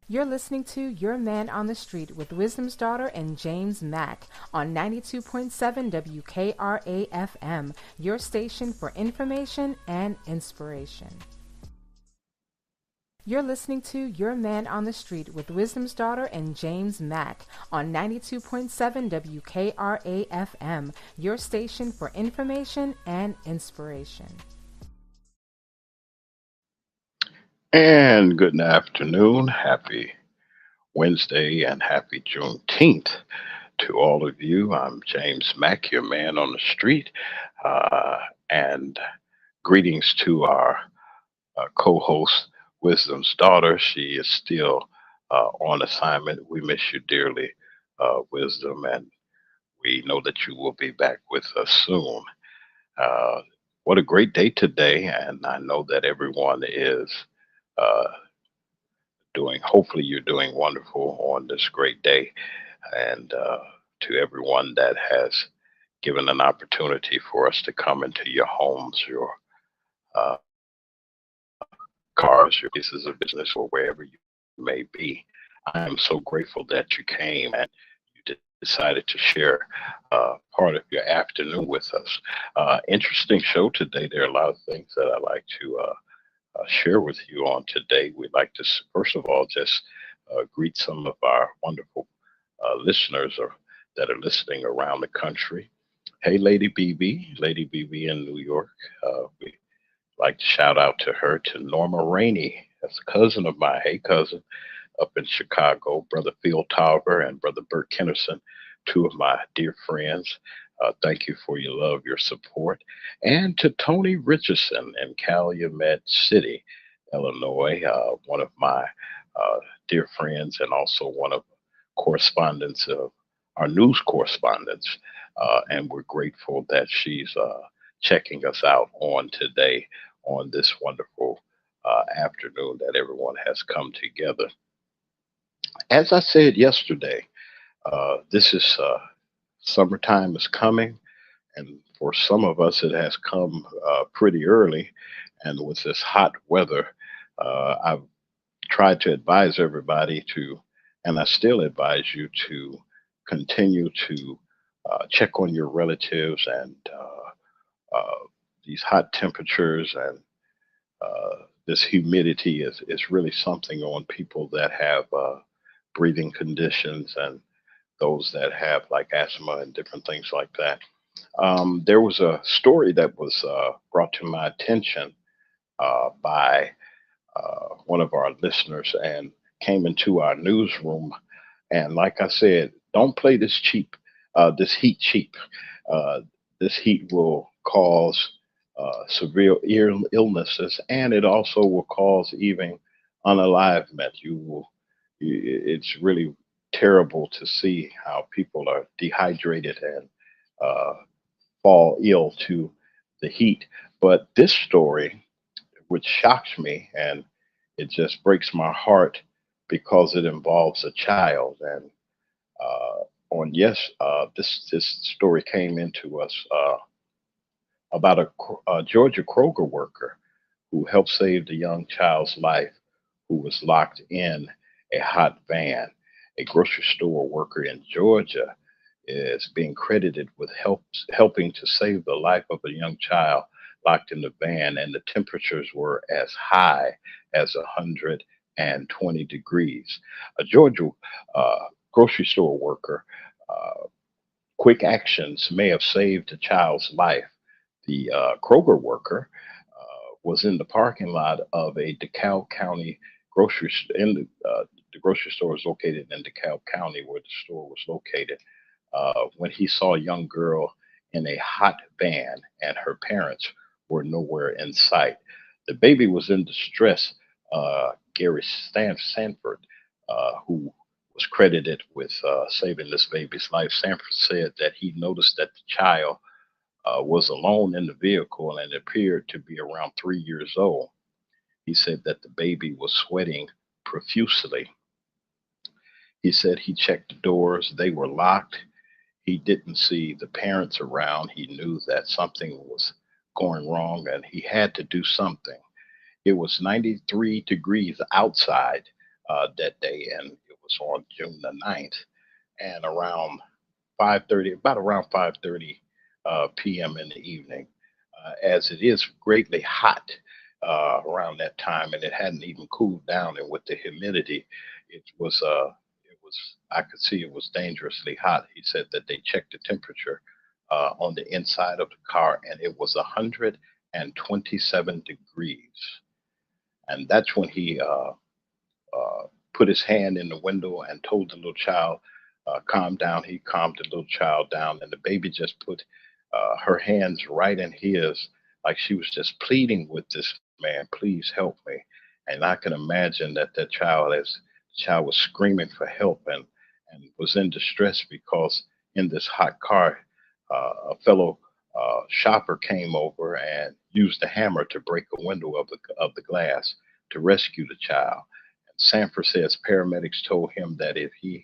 You're listening to Your Man on the Street with Wisdom's Daughter and James Mack on 92.7 WKRA FM, your station for information and inspiration. You're listening to Your Man on the Street with Wisdom's Daughter and James Mack on 92.7 WKRA FM, your station for information and inspiration. And good afternoon, happy Wednesday, and happy Juneteenth to all of you. I'm James Mack, your man on the street, uh, and greetings to our co-host, Wisdom's daughter. She is still on assignment. We miss you dearly, Wisdom, and we know that you will be back with us soon. Uh, what a great day today, and I know that everyone is. Uh, Hopefully you're doing wonderful on this great day, and to everyone that has given an opportunity for us to come into your homes, your uh, cars, your places of business, or wherever you may be. I am so grateful that you came and you decided to share part of your afternoon with us. Interesting show today. There are a lot of things that I like to share with you on today. We'd like to, first of all, just greet some of our wonderful listeners that are listening around the country. Hey, Lady BB in New York. We like to shout out to her, to Norma Rainey. That's a cousin of mine. Hey, cousin, up in Chicago. Brother Phil Tauber and Brother Bert Kennerson, two of my dear friends. Thank you for your love, your support. And to Tony Richardson in Calumet City, Illinois, one of my dear friends and also one of correspondents of our news correspondents. And we're grateful that she's checking us out on today on this wonderful afternoon that everyone has come together. As I said yesterday, this is summertime is coming, and for some of us, it has come pretty early. And with this hot weather, I've tried to advise everybody to, and I still advise you to continue to check on your relatives and these hot temperatures and this humidity is really something on people that have breathing conditions and those that have like asthma and different things like that. There was a story that was brought to my attention by one of our listeners and came into our newsroom. And like I said, don't play this cheap, this heat cheap. Uh, this heat will cause severe illnesses, and it also will cause even unalivement. It's really terrible to see how people are dehydrated and uh, fall ill to the heat. But this story, which shocks me and it just breaks my heart because it involves a child. And on yes, this story came into us about a Georgia Kroger worker who helped save the young child's life who was locked in a hot van. A grocery store worker in Georgia is being credited with helping to save the life of a young child locked in the van, and the temperatures were as high as 120 degrees. A Georgia grocery store worker, uh, quick actions may have saved a child's life. The Kroger worker was in the parking lot of a DeKalb County the grocery store is located in DeKalb County where the store was located when he saw a young girl in a hot van and her parents were nowhere in sight. The baby was in distress. Gary Sanford, who was credited with saving this baby's life, Sanford said that he noticed that the child was alone in the vehicle and appeared to be around 3 years old. He said that the baby was sweating profusely. He said he checked the doors, they were locked. He didn't see the parents around. He knew that something was going wrong and he had to do something. It was 93 degrees outside, that day, and it was on June the 9th. And about around 5:30 p.m. in the evening, as it is greatly hot around that time, and it hadn't even cooled down, and with the humidity, it was I could see it was dangerously hot. He said that they checked the temperature on the inside of the car, and it was 127 degrees, and that's when he put his hand in the window and told the little child, calm down. He calmed the little child down, and the baby just put her hands right in his, like she was just pleading with this man, please help me. And I can imagine that that child, as the child was screaming for help and was in distress because in this hot car, a fellow shopper came over and used a hammer to break a window of the glass to rescue the child. Sanford says paramedics told him that if the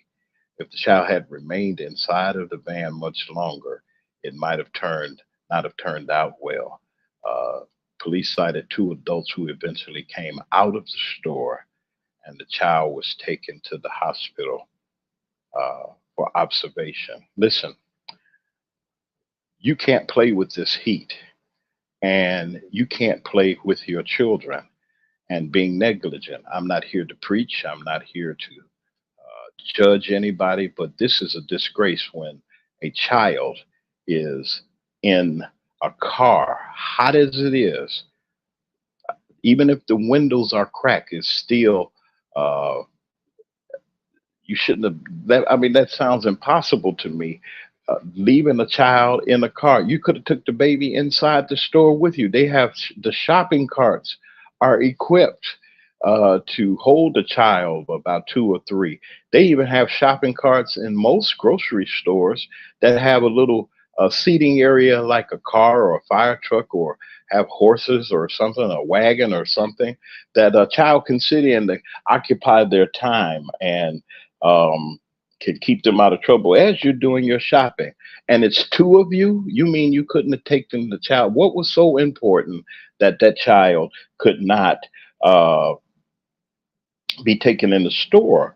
child had remained inside of the van much longer, it might have turned not have turned out well. Uh, Police cited two adults who eventually came out of the store, and the child was taken to the hospital for observation. Listen, you can't play with this heat, and you can't play with your children and being negligent. I'm not here to preach. I'm not here to judge anybody, but this is a disgrace when a child is in a car, hot as it is, even if the windows are cracked, it's still uh, you shouldn't have that. I mean, that sounds impossible to me. Leaving a child in a car, you could have took the baby inside the store with you. They have the shopping carts are equipped to hold a child of about two or three. They even have shopping carts in most grocery stores that have a little seating area like a car or a fire truck, or have horses or something, a wagon or something that a child can sit in to occupy their time and um, can keep them out of trouble as you're doing your shopping. And it's two of you. You mean you couldn't have taken the child? What was so important that that child could not uh, be taken in the store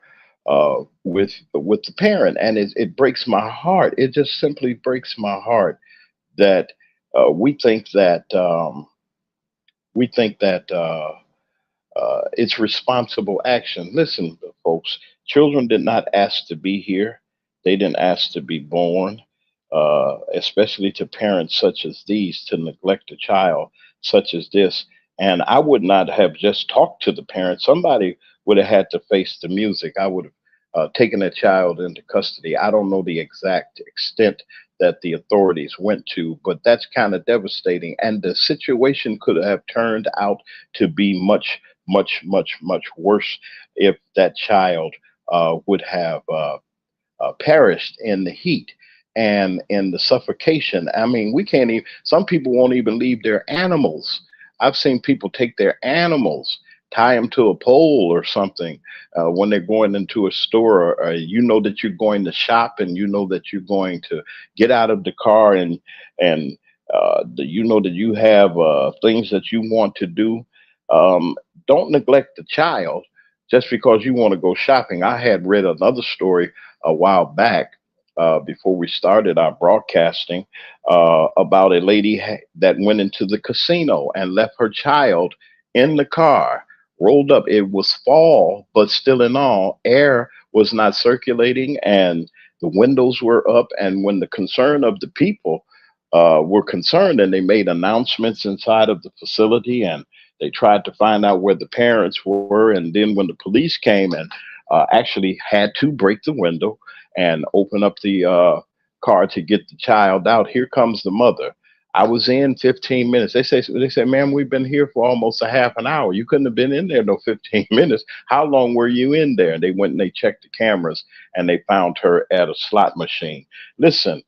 with the parent? And it breaks my heart. It just simply breaks my heart that we think that it's responsible action. Listen, folks, children did not ask to be here. They didn't ask to be born, especially to parents such as these, to neglect a child such as this. And I would not have just talked to the parents. Somebody would have had to face the music. I would have taken that child into custody. I don't know the exact extent that the authorities went to, but that's kind of devastating. And the situation could have turned out to be much worse if that child would have perished in the heat and in the suffocation. I mean, we can't even, some people won't even leave their animals. I've seen people take their animals, tie them to a pole or something when they're going into a store. You know that you're going to shop, and you know that you're going to get out of the car, and you know that you have things that you want to do. Don't neglect the child just because you want to go shopping. I had read another story a while back before we started our broadcasting about a lady that went into the casino and left her child in the car, rolled up. It was fall, but still in all, air was not circulating and the windows were up. And when the concern of the people were concerned, and they made announcements inside of the facility, and they tried to find out where the parents were. And then when the police came and actually had to break the window and open up the car to get the child out, here comes the mother. I was in 15 minutes. They say, ma'am, we've been here for almost a half an hour. You couldn't have been in there no 15 minutes. How long were you in there? And they went and they checked the cameras and they found her at a slot machine. Listen,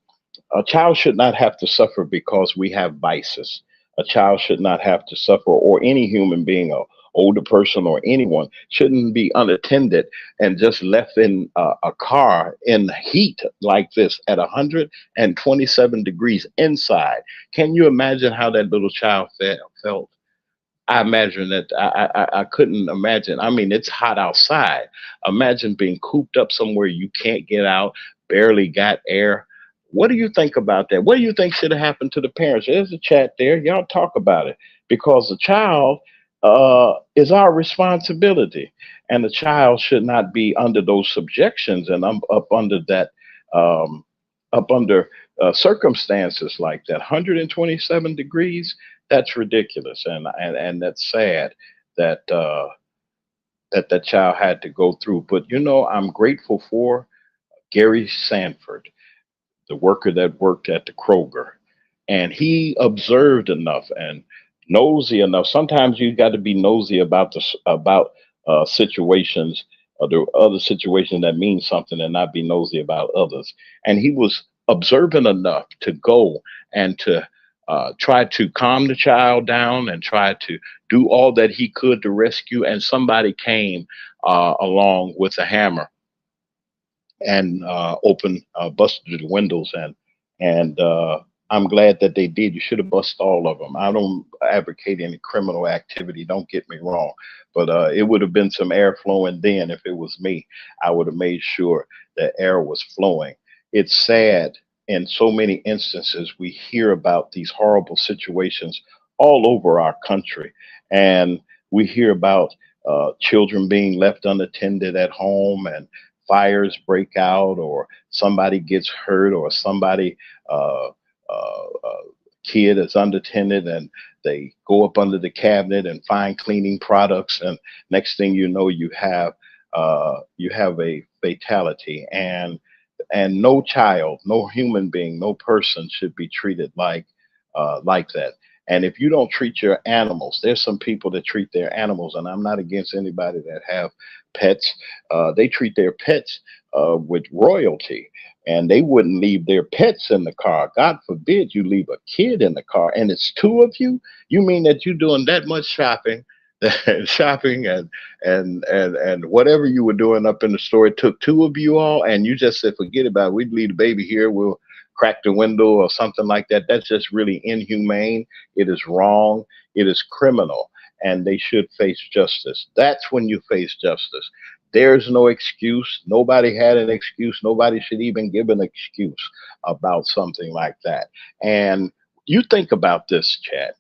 a child should not have to suffer because we have vices. A child should not have to suffer, or any human being, or older person, or anyone shouldn't be unattended and just left in a car in heat like this at 127 degrees inside. Can you imagine how that little child felt? I imagine that I couldn't imagine. I mean, it's hot outside. Imagine being cooped up somewhere you can't get out, barely got air. What do you think about that? What do you think should have happened to the parents? There's a chat there. Y'all talk about it because the child is our responsibility, and the child should not be under those subjections and up under that, um, up under circumstances like that. 127 degrees, that's ridiculous, and that's sad that that child had to go through. But I'm grateful for Gary Sanford, the worker that worked at the Kroger, and he observed enough and nosy enough. Sometimes you got to be nosy about about situations or the other situation that means something, and not be nosy about others. And he was observant enough to go and to try to calm the child down and try to do all that he could to rescue. And somebody came along with a hammer and busted the windows, and I'm glad that they did. You should have busted all of them. I don't advocate any criminal activity. Don't get me wrong, but it would have been some air flowing. Then, if it was me, I would have made sure that air was flowing. It's sad. In so many instances, we hear about these horrible situations all over our country, and we hear about children being left unattended at home, and fires break out, or somebody gets hurt, or somebody uh, kid is unattended, and they go up under the cabinet and find cleaning products, and next thing you know, you have a fatality. And no child, no human being, no person should be treated like that. And if you don't treat your animals, there's some people that treat their animals, and I'm not against anybody that have pets. They treat their pets with royalty, and they wouldn't leave their pets in the car. God forbid you leave a kid in the car, and it's two of you. You mean that you're doing that much shopping, shopping, and whatever you were doing up in the store, it took two of you all, and you just said, forget about it. We'd leave the baby here. We'll crack the window or something like that. That's just really inhumane. It is wrong. It is criminal, and they should face justice. That's when you face justice. There's no excuse. Nobody had an excuse. Nobody should even give an excuse about something like that. And you think about this, Chad.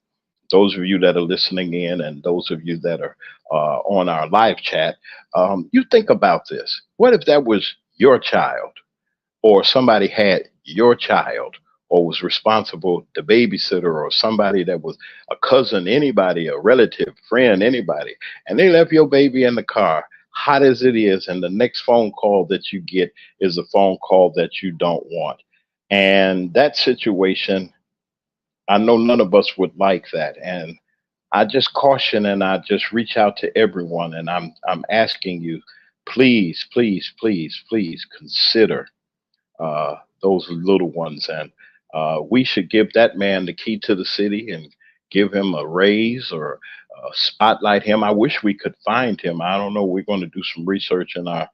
Those of you that are listening in, and those of you that are on our live chat, you think about this. What if that was your child, or somebody had your child, or was responsible, the babysitter, or somebody that was a cousin, anybody, a relative, friend, anybody, and they left your baby in the car, hot as it is, and the next phone call that you get is a phone call that you don't want. And that situation, I know none of us would like that. And I just caution, and I just reach out to everyone, and I'm asking you, please, please, please, please consider those little ones. And we should give that man the key to the city and give him a raise, or spotlight him. I wish we could find him. I don't know. We're going to do some research in our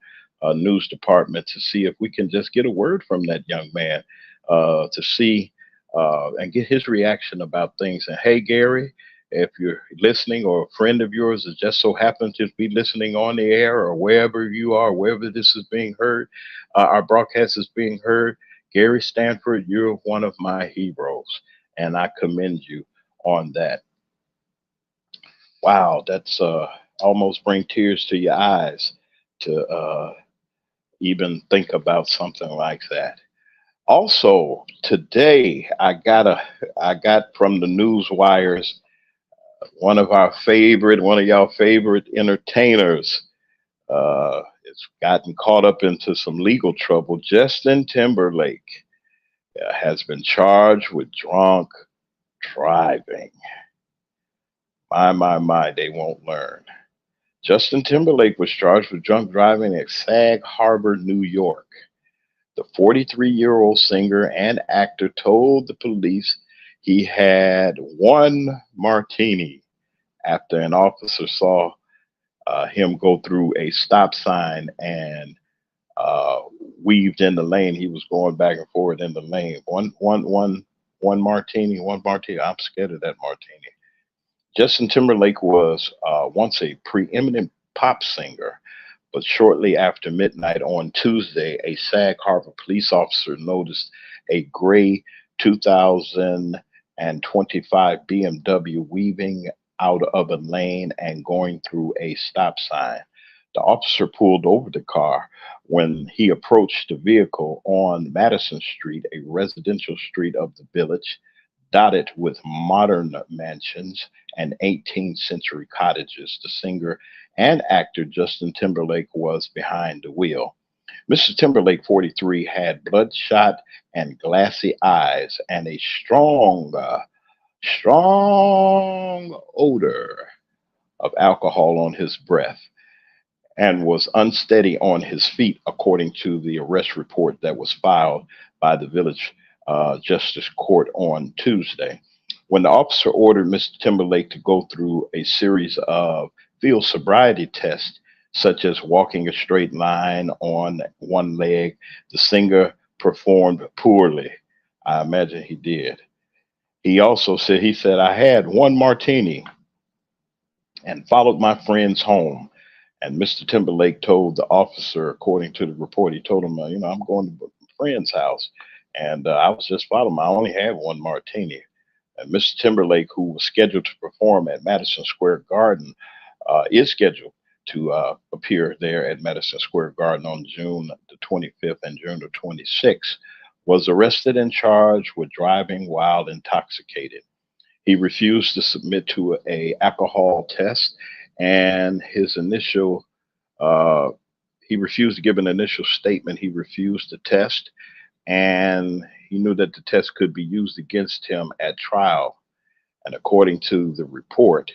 news department to see if we can just get a word from that young man, to see and get his reaction about things. And hey, Gary, if you're listening, or a friend of yours that just so happens to be listening on the air, or wherever you are, wherever this is being heard, our broadcast is being heard, Gary Stanford, you're one of my heroes, and I commend you on that. Wow, that's almost bring tears to your eyes to even think about something like that. Also, today I got from the news wires, one of y'all favorite entertainers, has gotten caught up into some legal trouble. Justin Timberlake has been charged with drunk driving. My, they won't learn. Justin Timberlake was charged with drunk driving at Sag Harbor, New York. The 43-year-old singer and actor told the police he had one martini after an officer saw him go through a stop sign and uh, weaved in the lane. He was going back and forth in the lane. One martini, one martini. I'm scared of that martini. Justin Timberlake was once a preeminent pop singer, but shortly after midnight on Tuesday, a Sag Harbor police officer noticed a gray 2025 BMW weaving out of a lane and going through a stop sign. The officer pulled over the car. When he approached the vehicle on Madison Street, a residential street of the village, dotted with modern mansions and 18th century cottages, the singer and actor Justin Timberlake was behind the wheel. Mr. Timberlake, 43, had bloodshot and glassy eyes and a strong odor of alcohol on his breath and was unsteady on his feet, according to the arrest report that was filed by the village justice court on Tuesday. When the officer ordered Mr. Timberlake to go through a series of field sobriety tests, such as walking a straight line on one leg, the singer performed poorly. I imagine he did. He said, I had one martini and followed my friends home. And Mr. Timberlake told the officer, according to the report, he told him, I'm going to my friend's house. And I was just following him. I only had one martini. And Mr. Timberlake, who was scheduled to perform at Madison Square Garden, is scheduled to appear there at Madison Square Garden on June the 25th and June the 26th, was arrested and charged with driving while intoxicated. He refused to submit to a alcohol test, and his initial uh, he refused to give an initial statement. He refused the test, and he knew that the test could be used against him at trial. And according to the report,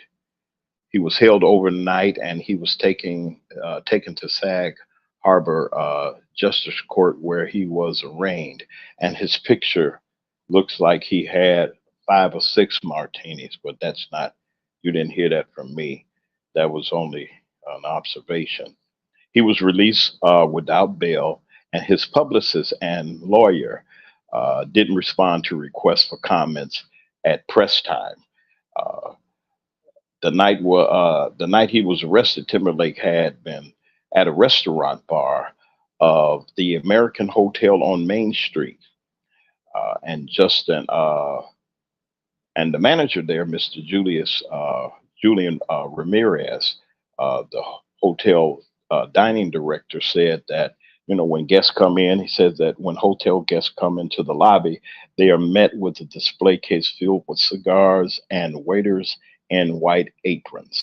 he was held overnight, and he was taken to Sag Harbor Justice Court, where he was arraigned. And his picture looks like he had 5 or 6 martinis, but that's not. You didn't hear that from me. That was only an observation. He was released without bail, and his publicist and lawyer didn't respond to requests for comments at press time. Uh, the night he was arrested, Timberlake had been at a restaurant bar of the American Hotel on Main Street, and the manager there, Mr. Julian Ramirez, the hotel dining director, said that when guests come in, he says that when hotel guests come into the lobby, they are met with a display case filled with cigars and waiters in white aprons.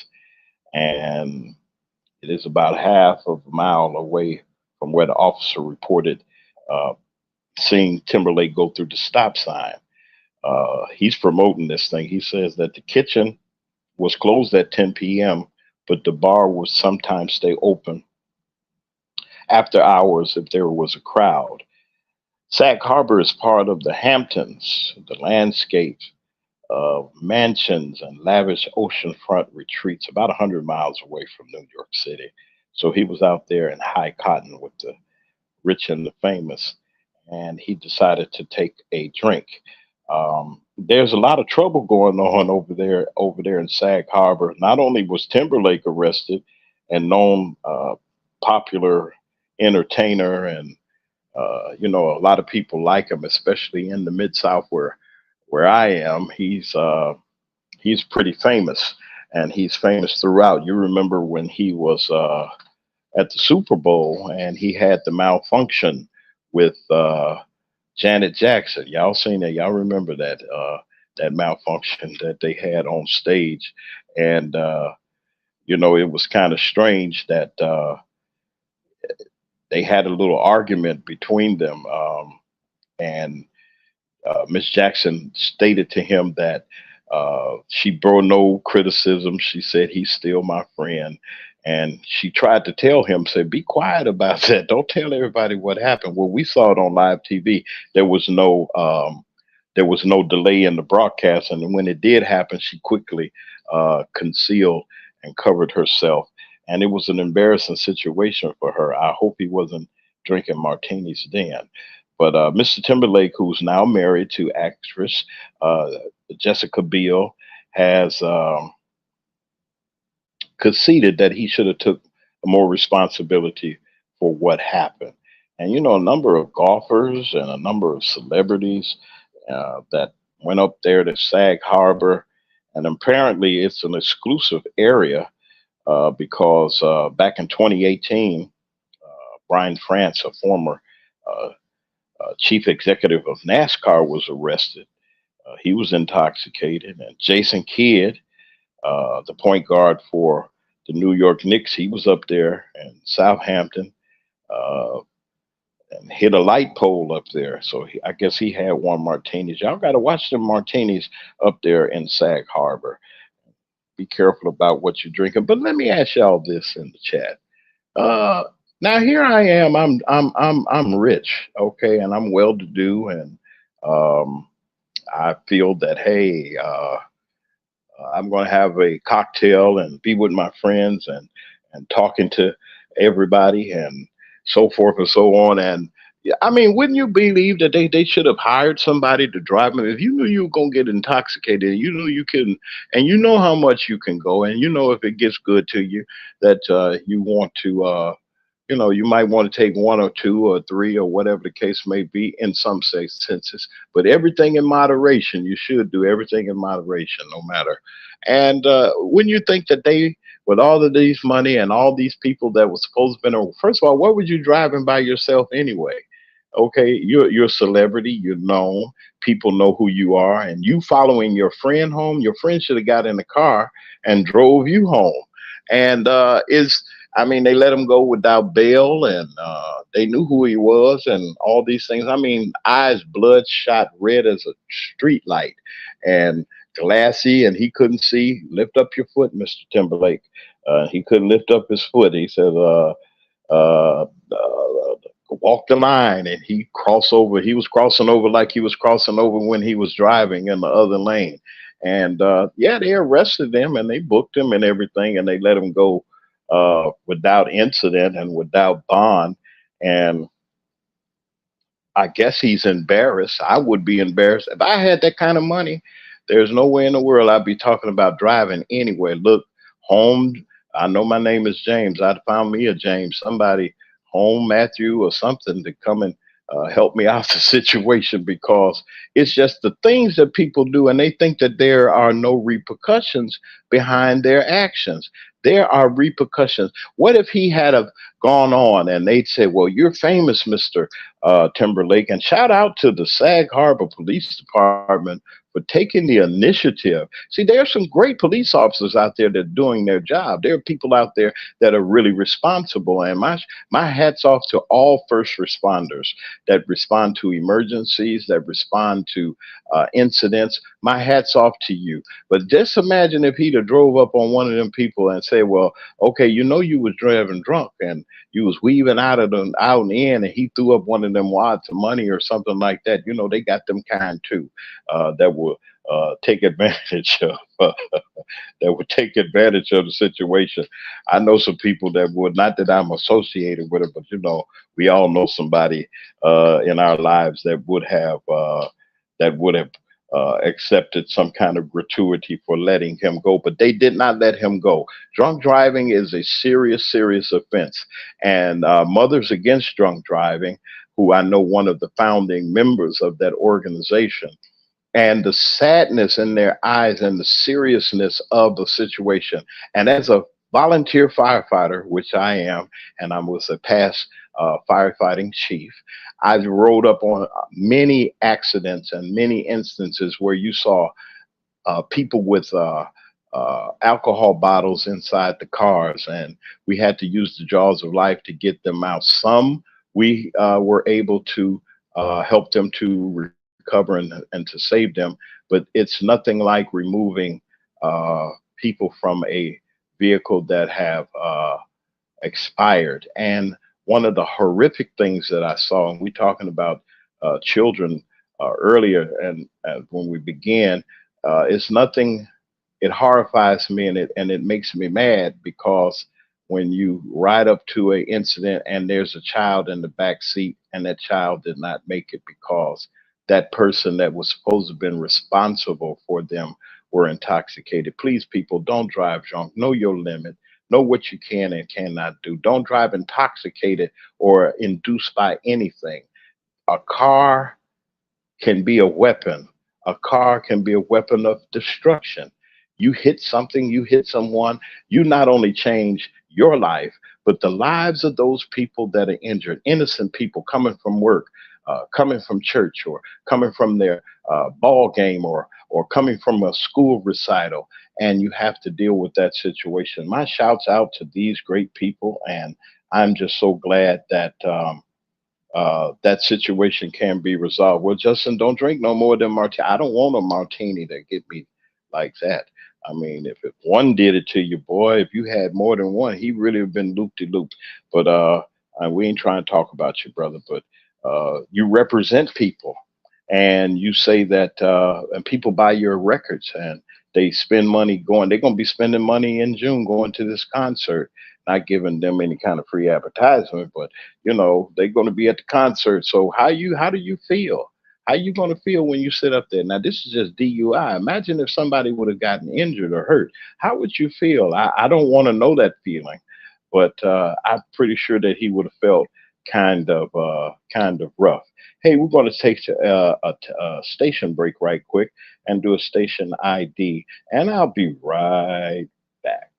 And it is about half of a mile away from where the officer reported uh, seeing Timberlake go through the stop sign. He's promoting this thing. He says that the kitchen was closed at 10 p.m., but the bar would sometimes stay open after hours if there was a crowd. Sag Harbor is part of the Hamptons, the landscape of mansions and lavish oceanfront retreats about 100 miles away from New York City. So he was out there in high cotton with the rich and the famous, and he decided to take a drink. There's a lot of trouble going on over there in Sag Harbor. Not only was Timberlake arrested, and known popular entertainer, and a lot of people like him, especially in the Mid South where I am. He's pretty famous, and he's famous throughout. You remember when he was at the Super Bowl and he had the malfunction with Janet Jackson. Y'all seen that? Y'all remember that malfunction that they had on stage, and it was kind of strange that they had a little argument between them, and Miss Jackson stated to him that she bore no criticism. She said he's still my friend, and she tried to tell him, "Say, be quiet about that. Don't tell everybody what happened." Well, we saw it on live TV. There was no there was no delay in the broadcast, and when it did happen, she quickly concealed and covered herself. And it was an embarrassing situation for her. I hope he wasn't drinking martinis then. But Mr. Timberlake, who's now married to actress uh, Jessica Biel, has. conceded that he should have took more responsibility for what happened. And a number of golfers and a number of celebrities that went up there to Sag Harbor, and apparently it's an exclusive area because back in 2018, Brian France, a former uh, chief executive of NASCAR, was arrested. He was intoxicated, and Jason Kidd, the point guard for the New York Knicks, he was up there in Southampton uh, and hit a light pole up there. So I guess he had one martinis. Y'all got to watch the martinis up there in Sag Harbor. Be careful about what you're drinking. But let me ask y'all this in the chat. Uh, Now here I am. I'm rich, okay, and I'm well to do, and um, I feel that hey, I'm going to have a cocktail and be with my friends and talking to everybody and so forth and so on. And yeah, I mean, wouldn't you believe that they should have hired somebody to drive them? If you knew you were going to get intoxicated, and you knew you can, and you know how much you can go, and you know if it gets good to you, that you want to. You might want to take one or two or three or whatever the case may be in some senses, but everything in moderation. You should do everything in moderation, no matter. And when you think that they, with all of these money and all these people that was supposed to be, first of all, what would you driving by yourself anyway? Okay, you're a celebrity, you're known, people know who you are, and you following your friend home. Your friend should have got in the car and drove you home. And is I mean, they let him go without bail, and they knew who he was, and all these things. I mean, eyes bloodshot red as a street light, and glassy, and he couldn't see. Lift up your foot, Mr. Timberlake. He couldn't lift up his foot. He said, walk the line, and he crossed over. He was crossing over like he was crossing over when he was driving in the other lane. And yeah, they arrested him and they booked him and everything, and they let him go without incident and without bond. And I guess he's embarrassed. I would be embarrassed if I had that kind of money. There's no way in the world I'd be talking about driving anywhere. Look, home. I know my name is James. I'd found me a James, somebody, home Matthew or something, to come and help me out the situation, because it's just the things that people do, and they think that there are no repercussions behind their actions. There are repercussions. What if he had have gone on and they'd say, "Well, you're famous, Mister Timberlake," and shout out to the Sag Harbor Police Department for taking the initiative. See, there are some great police officers out there that are doing their job. There are people out there that are really responsible, and my hats off to all first responders that respond to emergencies, that respond to incidents. My hats off to you. But just imagine if he'd have drove up on one of them people and say, "Well, okay, you was driving drunk and you was weaving out and in, and he threw up one of them wads of money or something like that." They got them kind too, that will take advantage of that would take advantage of the situation. I know some people that would, not that I'm associated with it, but we all know somebody in our lives that would have accepted some kind of gratuity for letting him go, but they did not let him go. Drunk driving is a serious, serious offense, and Mothers Against Drunk Driving, who I know one of the founding members of that organization, and the sadness in their eyes and the seriousness of the situation. And as a volunteer firefighter, which I am, and I was a past firefighting chief, I've rolled up on many accidents and many instances where you saw people with alcohol bottles inside the cars, and we had to use the jaws of life to get them out. Some we were able to help them to recover and to save them, but it's nothing like removing people from a vehicle that have expired. And one of the horrific things that I saw, and we talking about children earlier, and when we began, it's nothing. It horrifies me, and it makes me mad, because when you ride up to an incident and there's a child in the back seat, and that child did not make it because that person that was supposed to have been responsible for them were intoxicated. Please, people, don't drive drunk. Know your limit. Know what you can and cannot do. Don't drive intoxicated or induced by anything. A car can be a weapon. A car can be a weapon of destruction. You hit something, you hit someone, you not only change your life, but the lives of those people that are injured, innocent people coming from work, coming from church, or coming from their ball game, or coming from a school recital, and you have to deal with that situation. My shouts out to these great people, and I'm just so glad that that situation can be resolved. Well, Justin, don't drink no more than martini. I don't want a martini to get me like that. I mean, if one did it to you, boy, if you had more than one, he really have been loop de loop. But we ain't trying to talk about you, brother. But you represent people, and you say that, and people buy your records, and they spend money going. They're gonna be spending money in June going to this concert. Not giving them any kind of free advertisement, but they're going to be at the concert. So how do you feel? How you going to feel when you sit up there? Now this is just DUI. Imagine if somebody would have gotten injured or hurt. How would you feel? I don't want to know that feeling, but I'm pretty sure that he would have felt kind of rough. Hey, we're going to take a station break right quick and do a station ID, and I'll be right back.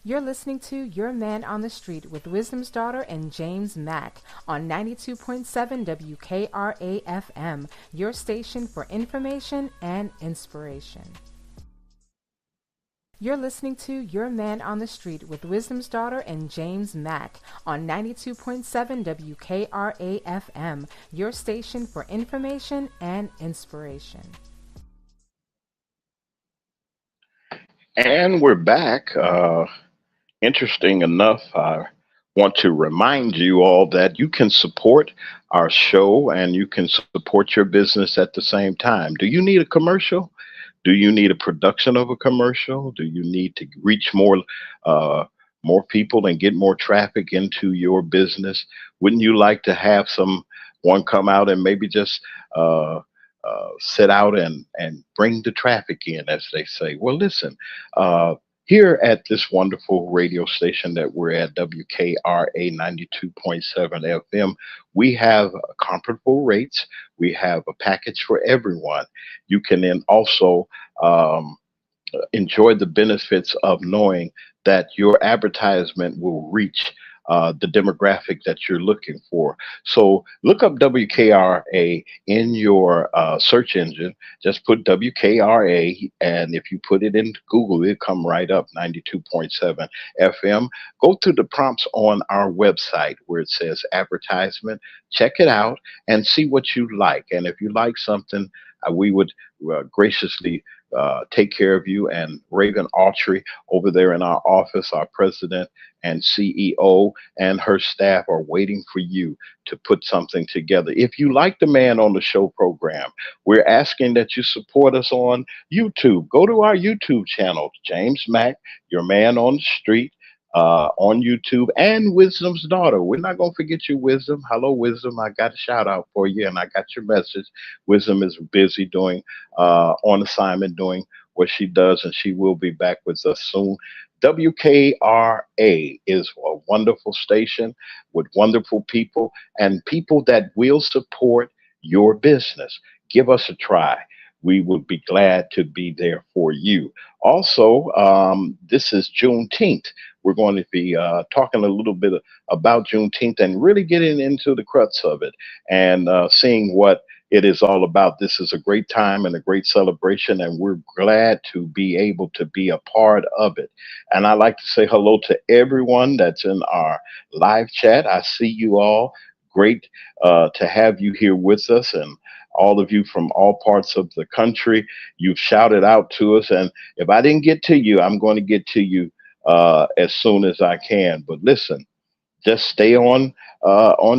You're listening to Your Man on the Street with Wisdom's Daughter and James Mack on 92.7 WKRA FM, your station for information and inspiration. You're listening to Your Man on the Street with Wisdom's Daughter and James Mack on 92.7 WKRA FM, your station for information and inspiration. And we're back. Interesting enough, I want to remind you all that you can support our show and you can support your business at the same time. Do you need a commercial? Do you need a production of a commercial? Do you need to reach uh, more people and get more traffic into your business? Wouldn't you like to have someone come out and maybe just uh, sit out and bring the traffic in, as they say? Well, listen. Here at this wonderful radio station that we're at, WKRA 92.7 FM, we have comparable rates. We have a package for everyone. You can then also enjoy the benefits of knowing that your advertisement will reach the demographic that you're looking for. So look up WKRA in your search engine. Just put WKRA, and if you put it into Google, it'll come right up, 92.7 FM. Go to the prompts on our website where it says advertisement. Check it out and see what you like. And if you like something, we would graciously take care of you. And Reagan Autry over there in our office, our president and CEO, and her staff are waiting for you to put something together. If you like the Man on the Show program, we're asking that you support us on YouTube. Go to our YouTube channel, James Mack, Your Man on the Street. On YouTube, and Wisdom's Daughter. We're not going to forget you, Wisdom. Hello, Wisdom. I got a shout out for you, and I got your message. Wisdom is busy doing on assignment, doing what she does, and she will be back with us soon. WKRA is a wonderful station with wonderful people and people that will support your business. Give us a try. We would be glad to be there for you. Also, this is Juneteenth. We're going to be talking a little bit about Juneteenth and really getting into the crux of it and seeing what it is all about. This is a great time and a great celebration, and we're glad to be able to be a part of it. And I'd like to say hello to everyone that's in our live chat. I see you all. Great to have you here with us, and all of you from all parts of the country. You've shouted out to us, and if I didn't get to you, I'm going to get to you as soon as I can. But listen, just stay on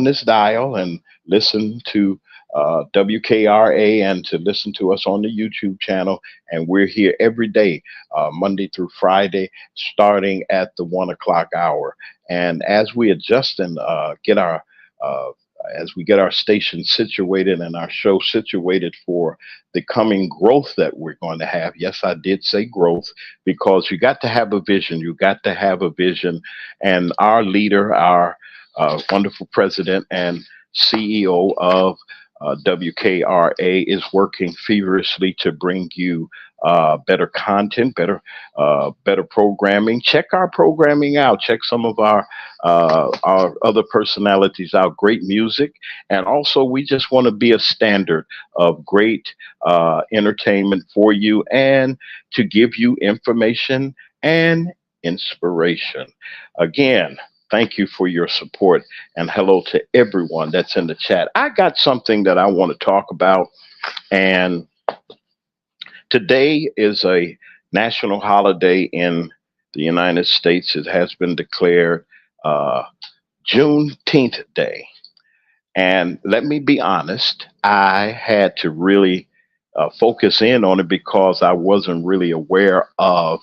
this dial and listen to WKRA and to listen to us on the YouTube channel. And we're here every day, Monday through Friday, starting at the 1 o'clock hour. And as we adjust and get our as we get our station situated and our show situated for the coming growth that we're going to have. Yes, I did say growth because you got to have a vision. You got to have a vision. And our leader, our wonderful president and CEO of WKRA is working feverishly to bring you better content, better programming. Check our programming out. Check some of our other personalities out. Great music, and also we just want to be a standard of great entertainment for you, and to give you information and inspiration. Again, thank you for your support, and hello to everyone that's in the chat. I got something that I want to talk about, and today is a national holiday in the United States. It has been declared uh, Juneteenth Day. And let me be honest, I had to really focus in on it because I wasn't really aware of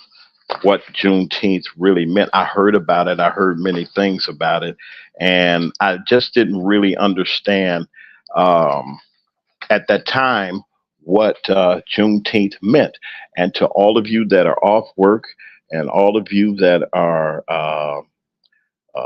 what Juneteenth really meant. I heard about it, I heard many things about it, and I just didn't really understand um, at that time what Juneteenth meant. And to all of you that are off work and all of you that are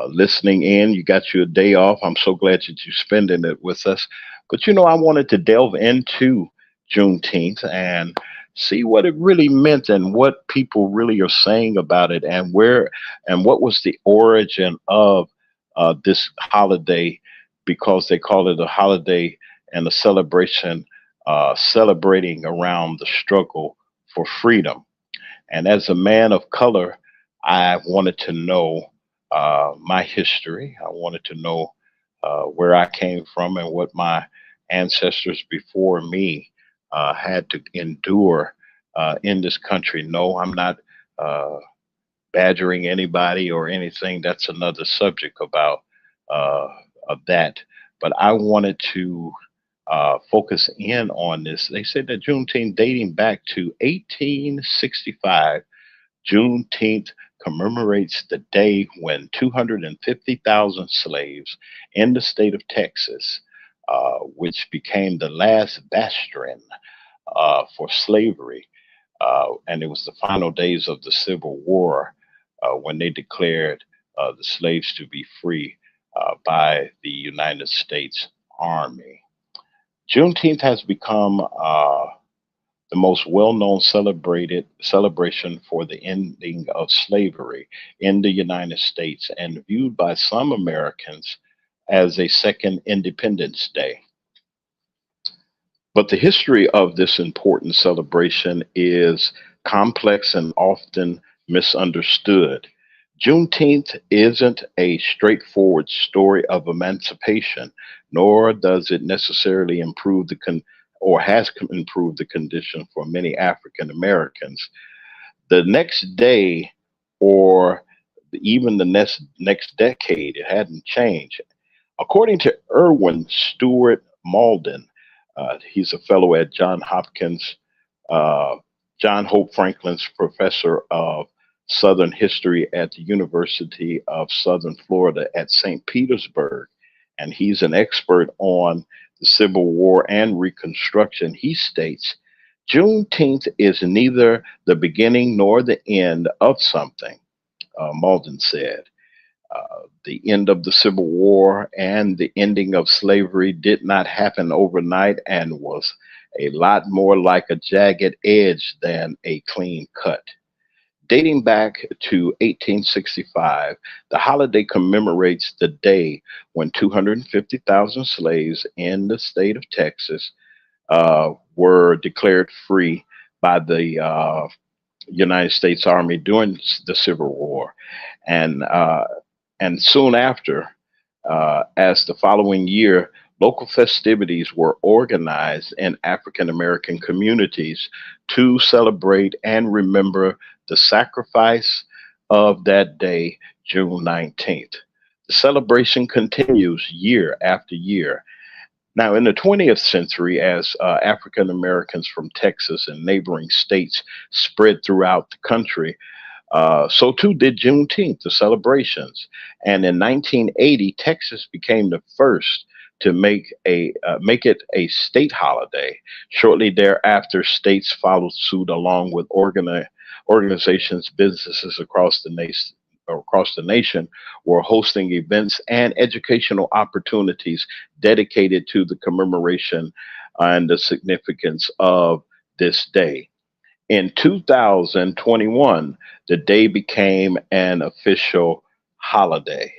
listening in, you got your day off. I'm so glad that you're spending it with us. But I wanted to delve into Juneteenth and see what it really meant and what people really are saying about it, and where and what was the origin of this holiday, because they call it a holiday and a celebration celebrating around the struggle for freedom. And as a man of color, I wanted to know my history. I wanted to know where I came from and what my ancestors before me had to endure in this country. No, I'm not uh, badgering anybody or anything. That's another subject about uh, of that. But I wanted to focus in on this. They said that Juneteenth, dating back to 1865, Juneteenth commemorates the day when 250,000 slaves in the state of Texas, which became the last bastion for slavery, and it was the final days of the Civil War when they declared the slaves to be free by the United States Army. Juneteenth has become the most well-known celebrated celebration for the ending of slavery in the United States, and viewed by some Americans as a second Independence Day. But the history of this important celebration is complex and often misunderstood. Juneteenth isn't a straightforward story of emancipation, nor does it necessarily improve or improved the condition for many African Americans. The next day, or even the next decade, it hadn't changed. According to Erwin Stewart Malden, he's a fellow at uh, John Hope Franklin's professor of Southern History at the University of Southern Florida at St. Petersburg, and he's an expert on the Civil War and Reconstruction. He states Juneteenth is neither the beginning nor the end of something, Malden said. The end of the Civil War and the ending of slavery did not happen overnight and was a lot more like a jagged edge than a clean cut. Dating back to 1865, the holiday commemorates the day when 250,000 slaves in the state of Texas were declared free by the United States Army during the Civil War. And and soon after, as the following year, local festivities were organized in African American communities to celebrate and remember the sacrifice of that day, June 19th. The celebration continues year after year. Now, in the 20th century, as African Americans from Texas and neighboring states spread throughout the country, so too did Juneteenth, the celebrations. And in 1980, Texas became the first to make it a state holiday. Shortly thereafter, states followed suit along with organizations, businesses across the nation were hosting events and educational opportunities dedicated to the commemoration and the significance of this day. In 2021, the day became an official holiday.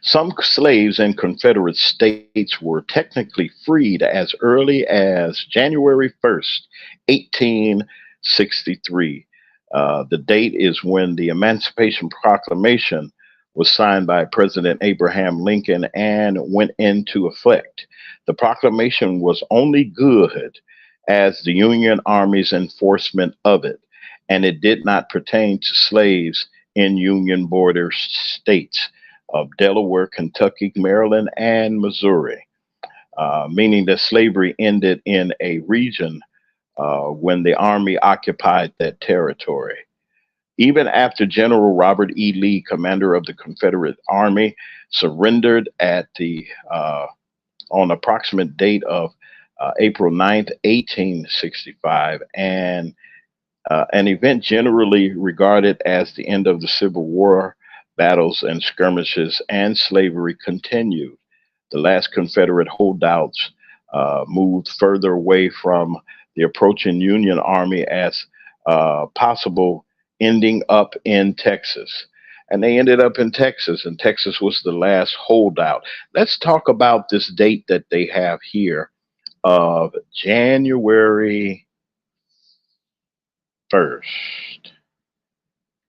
Some slaves in Confederate states were technically freed as early as January 1st, 1863. The date is when the Emancipation Proclamation was signed by President Abraham Lincoln and went into effect. The proclamation was only good as the Union Army's enforcement of it, and it did not pertain to slaves in Union border states of Delaware, Kentucky, Maryland, and Missouri, meaning that slavery ended in a region when the Army occupied that territory. Even after General Robert E. Lee, commander of the Confederate Army, surrendered at the on approximate date of April 9th, 1865, and an event generally regarded as the end of the Civil War. Battles and skirmishes and slavery continued. The last Confederate holdouts moved further away from the approaching Union Army as possible, ending up in Texas. And they ended up in Texas, and Texas was the last holdout. Let's talk about this date that they have here of January 1st.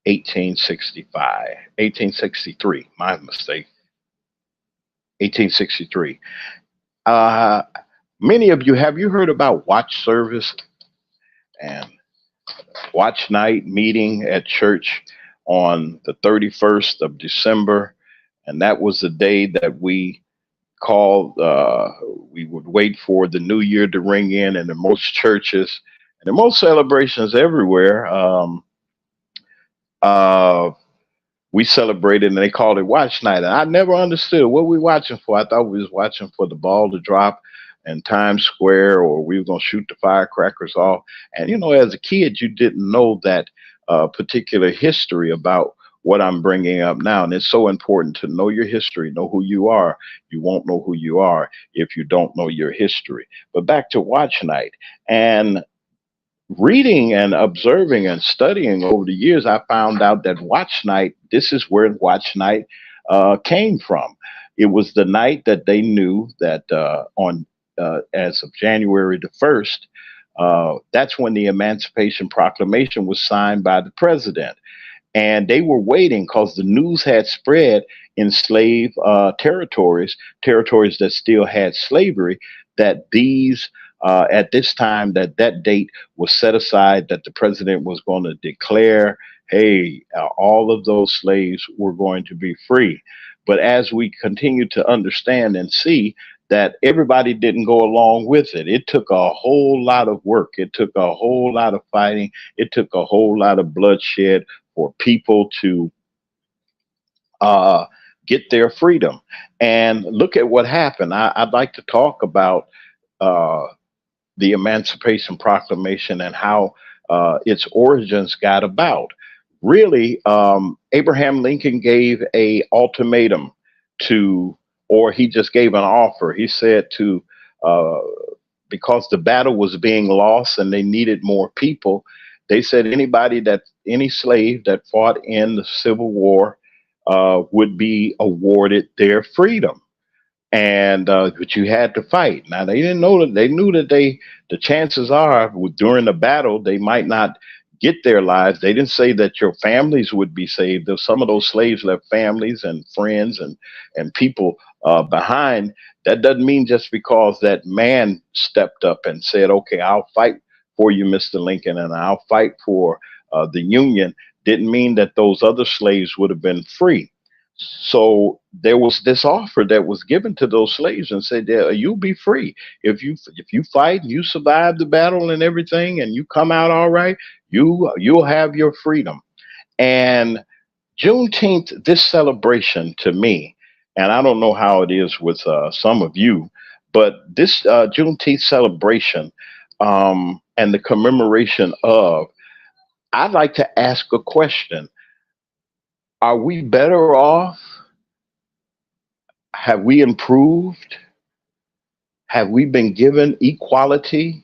1863, my mistake, 1863. Uh, Many of you, have you heard about watch service and watch night meeting at church on the 31st of December? And that was the day that we would wait for the new year to ring in the most churches and in most celebrations everywhere. Uh, we celebrated and they called it watch night. And I never understood what we watching for. I thought we was watching for the ball to drop in Times Square, or we were going to shoot the firecrackers off. And, as a kid, you didn't know that particular history about what I'm bringing up now. And it's so important to know your history, know who you are. You won't know who you are if you don't know your history. But back to watch night. And reading and observing and studying over the years, I found out that watch night, this is where watch night came from. It was the night that they knew that on as of January the 1st, that's when the Emancipation Proclamation was signed by the president. And they were waiting because the news had spread in slave territories that still had slavery, that these at this time that date was set aside, that the president was going to declare, hey, all of those slaves were going to be free. But as we continue to understand and see that everybody didn't go along with it, it took a whole lot of work. It took a whole lot of fighting. It took a whole lot of bloodshed for people to get their freedom. And look at what happened. I'd like to talk about the Emancipation Proclamation and how its origins got about. Really, Abraham Lincoln gave a ultimatum to, or he just gave an offer. He said to, because the battle was being lost and they needed more people, they said any slave that fought in the Civil War would be awarded their freedom. And but you had to fight. Now they didn't know that. They knew that the chances are during the battle they might not get their lives. They didn't say that your families would be saved. Some of those slaves left families and friends and people behind. That doesn't mean just because that man stepped up and said, "Okay, I'll fight for you, Mr. Lincoln, and I'll fight for the Union." Didn't mean that those other slaves would have been free. So there was this offer that was given to those slaves and said, yeah, you'll be free if you fight and you survive the battle and everything and you come out all right, you'll have your freedom. And Juneteenth, this celebration to me And I don't know how it is with some of you, but this Juneteenth celebration and the commemoration of, I'd like to ask a question. Are we better off? Have we improved? Have we been given equality?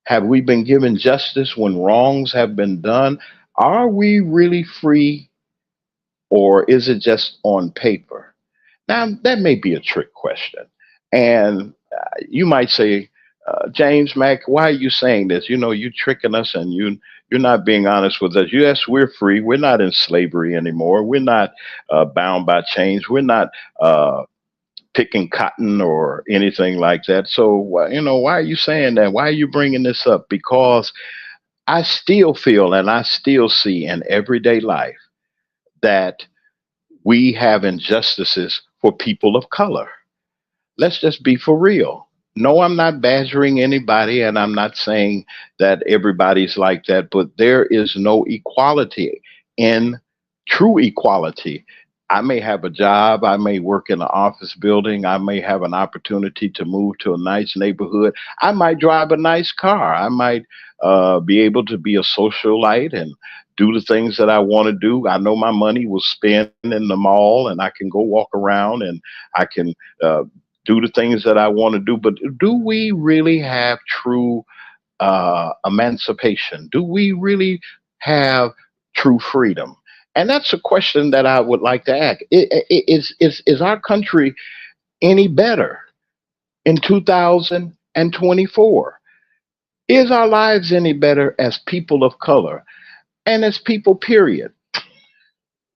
Have we been given justice when wrongs have been done? Are we really free, or is it just on paper? Now, that may be a trick question. And you might say, James Mack, why are you saying this? You know, you tricking us, and you're not being honest with us. Yes, we're free. We're not in slavery anymore. We're not bound by chains. We're not picking cotton or anything like that. So, why are you saying that? Why are you bringing this up? Because I still feel and I still see in everyday life that we have injustices for people of color. Let's just be for real. No, I'm not badgering anybody, and I'm not saying that everybody's like that, but there is no equality in true equality. I may have a job, I may work in an office building, I may have an opportunity to move to a nice neighborhood, I might drive a nice car, I might be able to be a socialite and do the things that I want to do. I know my money will spend in the mall, and I can go walk around, and I can uh, do the things that I want to do. But do we really have true emancipation? Do we really have true freedom? And that's a question that I would like to ask. Is our country any better in 2024? Is our lives any better as people of color and as people, period?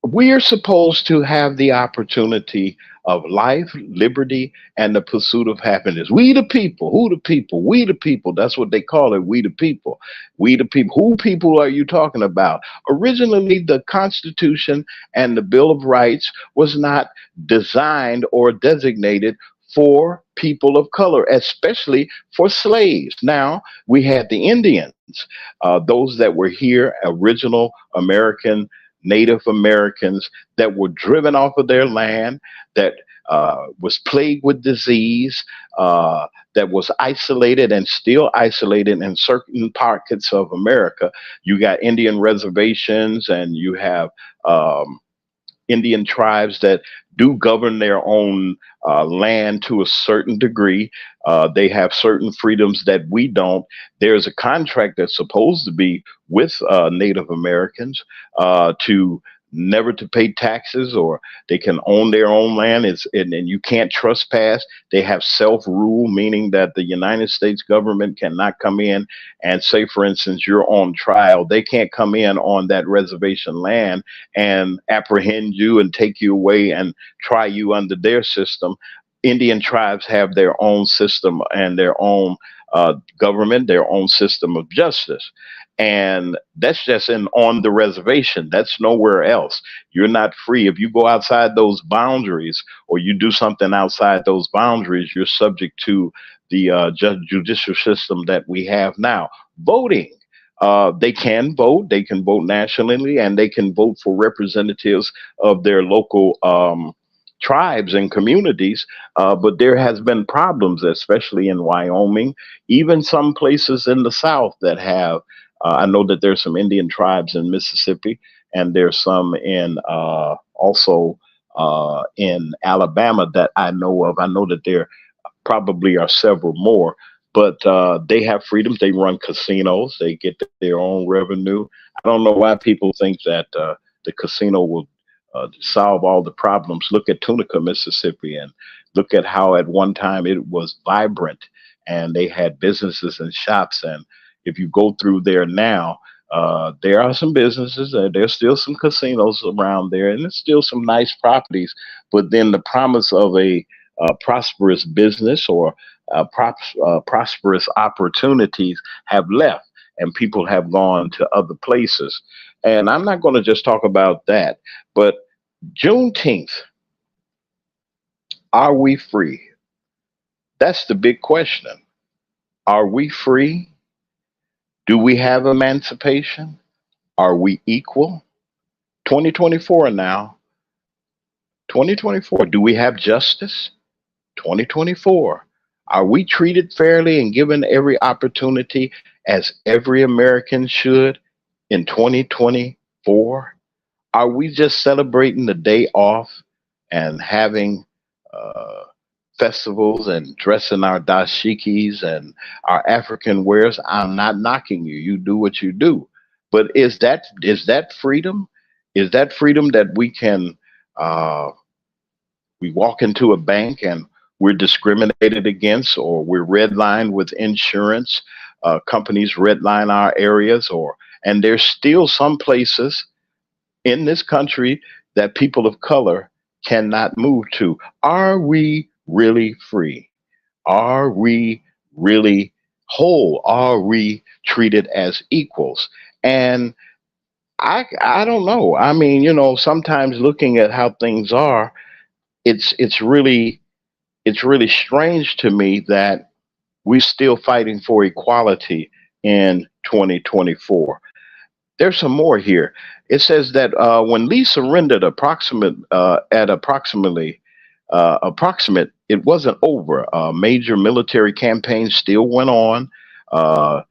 We are supposed to have the opportunity of life, liberty, and the pursuit of happiness. We the people, who the people, we the people. That's what they call it. We the people. We the people. Who people are you talking about? Originally, the Constitution and the Bill of Rights was not designed or designated for people of color, especially for slaves. Now, we had the Indians, those that were here, original American Native Americans that were driven off of their land, that was plagued with disease, that was isolated and still isolated in certain pockets of America. You got Indian reservations, and you have Indian tribes that do govern their own land to a certain degree. They have certain freedoms that we don't. There's a contract that's supposed to be with Native Americans to never to pay taxes, or they can own their own land. And you can't trespass. They have self-rule, meaning that the United States government cannot come in and say, for instance, you're on trial. They can't come in on that reservation land and apprehend you and take you away and try you under their system. Indian tribes have their own system and their own government, their own system of justice. And that's just in on the reservation. That's nowhere else. You're not free. If you go outside those boundaries, or you do something outside those boundaries, you're subject to the judicial system that we have now. Voting. They can vote. They can vote nationally, and they can vote for representatives of their local tribes and communities. But there has been problems, especially in Wyoming, even some places in the South that have. I know that there's some Indian tribes in Mississippi, and there's some in also in Alabama that I know of. I know that there probably are several more, but they have freedoms. They run casinos. They get their own revenue. I don't know why people think that the casino will solve all the problems. Look at Tunica, Mississippi, and look at how at one time it was vibrant, and they had businesses and shops. And if you go through there now, there are some businesses, there's still some casinos around there, and there's still some nice properties. But then the promise of a prosperous business or prosperous opportunities have left, and people have gone to other places. And I'm not going to just talk about that, but Juneteenth, are we free? That's the big question. Are we free? Do we have emancipation? Are we equal? 2024 now. 2024. Do we have justice? 2024. Are we treated fairly and given every opportunity as every American should in 2024? Are we just celebrating the day off and having uh, festivals and dressing our dashikis and our African wares? I'm not knocking you. You do what you do. But is that freedom? Is that freedom that uh, we walk into a bank and we're discriminated against, or we're redlined with insurance? Companies redline our areas, or and there's still some places in this country that people of color cannot move to. Are we really free? Are we really whole? Are we treated as equals? And I don't know. I mean, sometimes looking at how things are, it's really strange to me that we're still fighting for equality in 2024. There's some more here. It says that when Lee surrendered approximate, it wasn't over. Major military campaigns still went on uh,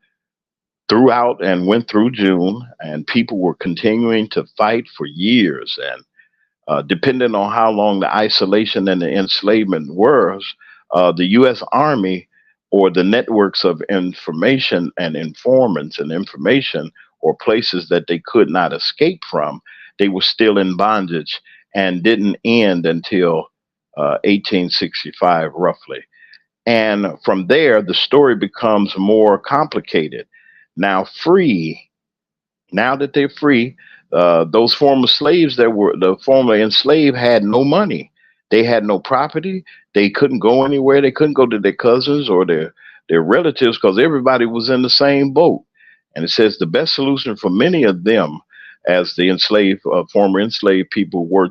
throughout and went through June, and people were continuing to fight for years. And depending on how long the isolation and the enslavement was, the U.S. Army or the networks of information and informants and information or places that they could not escape from, they were still in bondage and didn't end until 1865, roughly. And from there, the story becomes more complicated. Now, now that they're free, those former slaves that were the former enslaved had no money. They had no property. They couldn't go anywhere. They couldn't go to their cousins or their relatives because everybody was in the same boat. And it says the best solution for many of them, as the former enslaved people were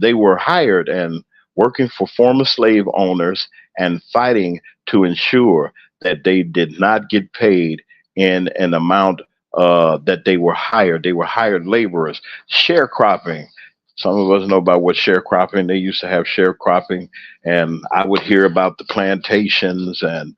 they were hired and working for former slave owners and fighting to ensure that they did not get paid in an amount that they were hired. They were hired laborers. Sharecropping. Some of us know about what sharecropping. They used to have sharecropping, and I would hear about the plantations, and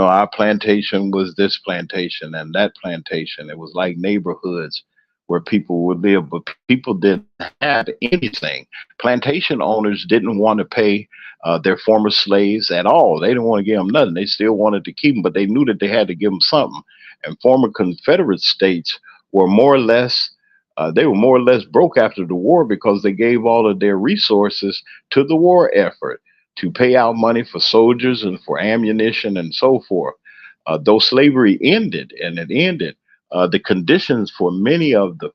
our plantation was this plantation and that plantation. It was like neighborhoods where people would live, but people didn't have anything. Plantation owners didn't want to pay their former slaves at all. They didn't want to give them nothing. They still wanted to keep them, but they knew that they had to give them something. And former Confederate states were more or less they were more or less broke after the war because they gave all of their resources to the war effort to pay out money for soldiers and for ammunition and so forth. Though slavery ended, and it ended, the conditions for many of the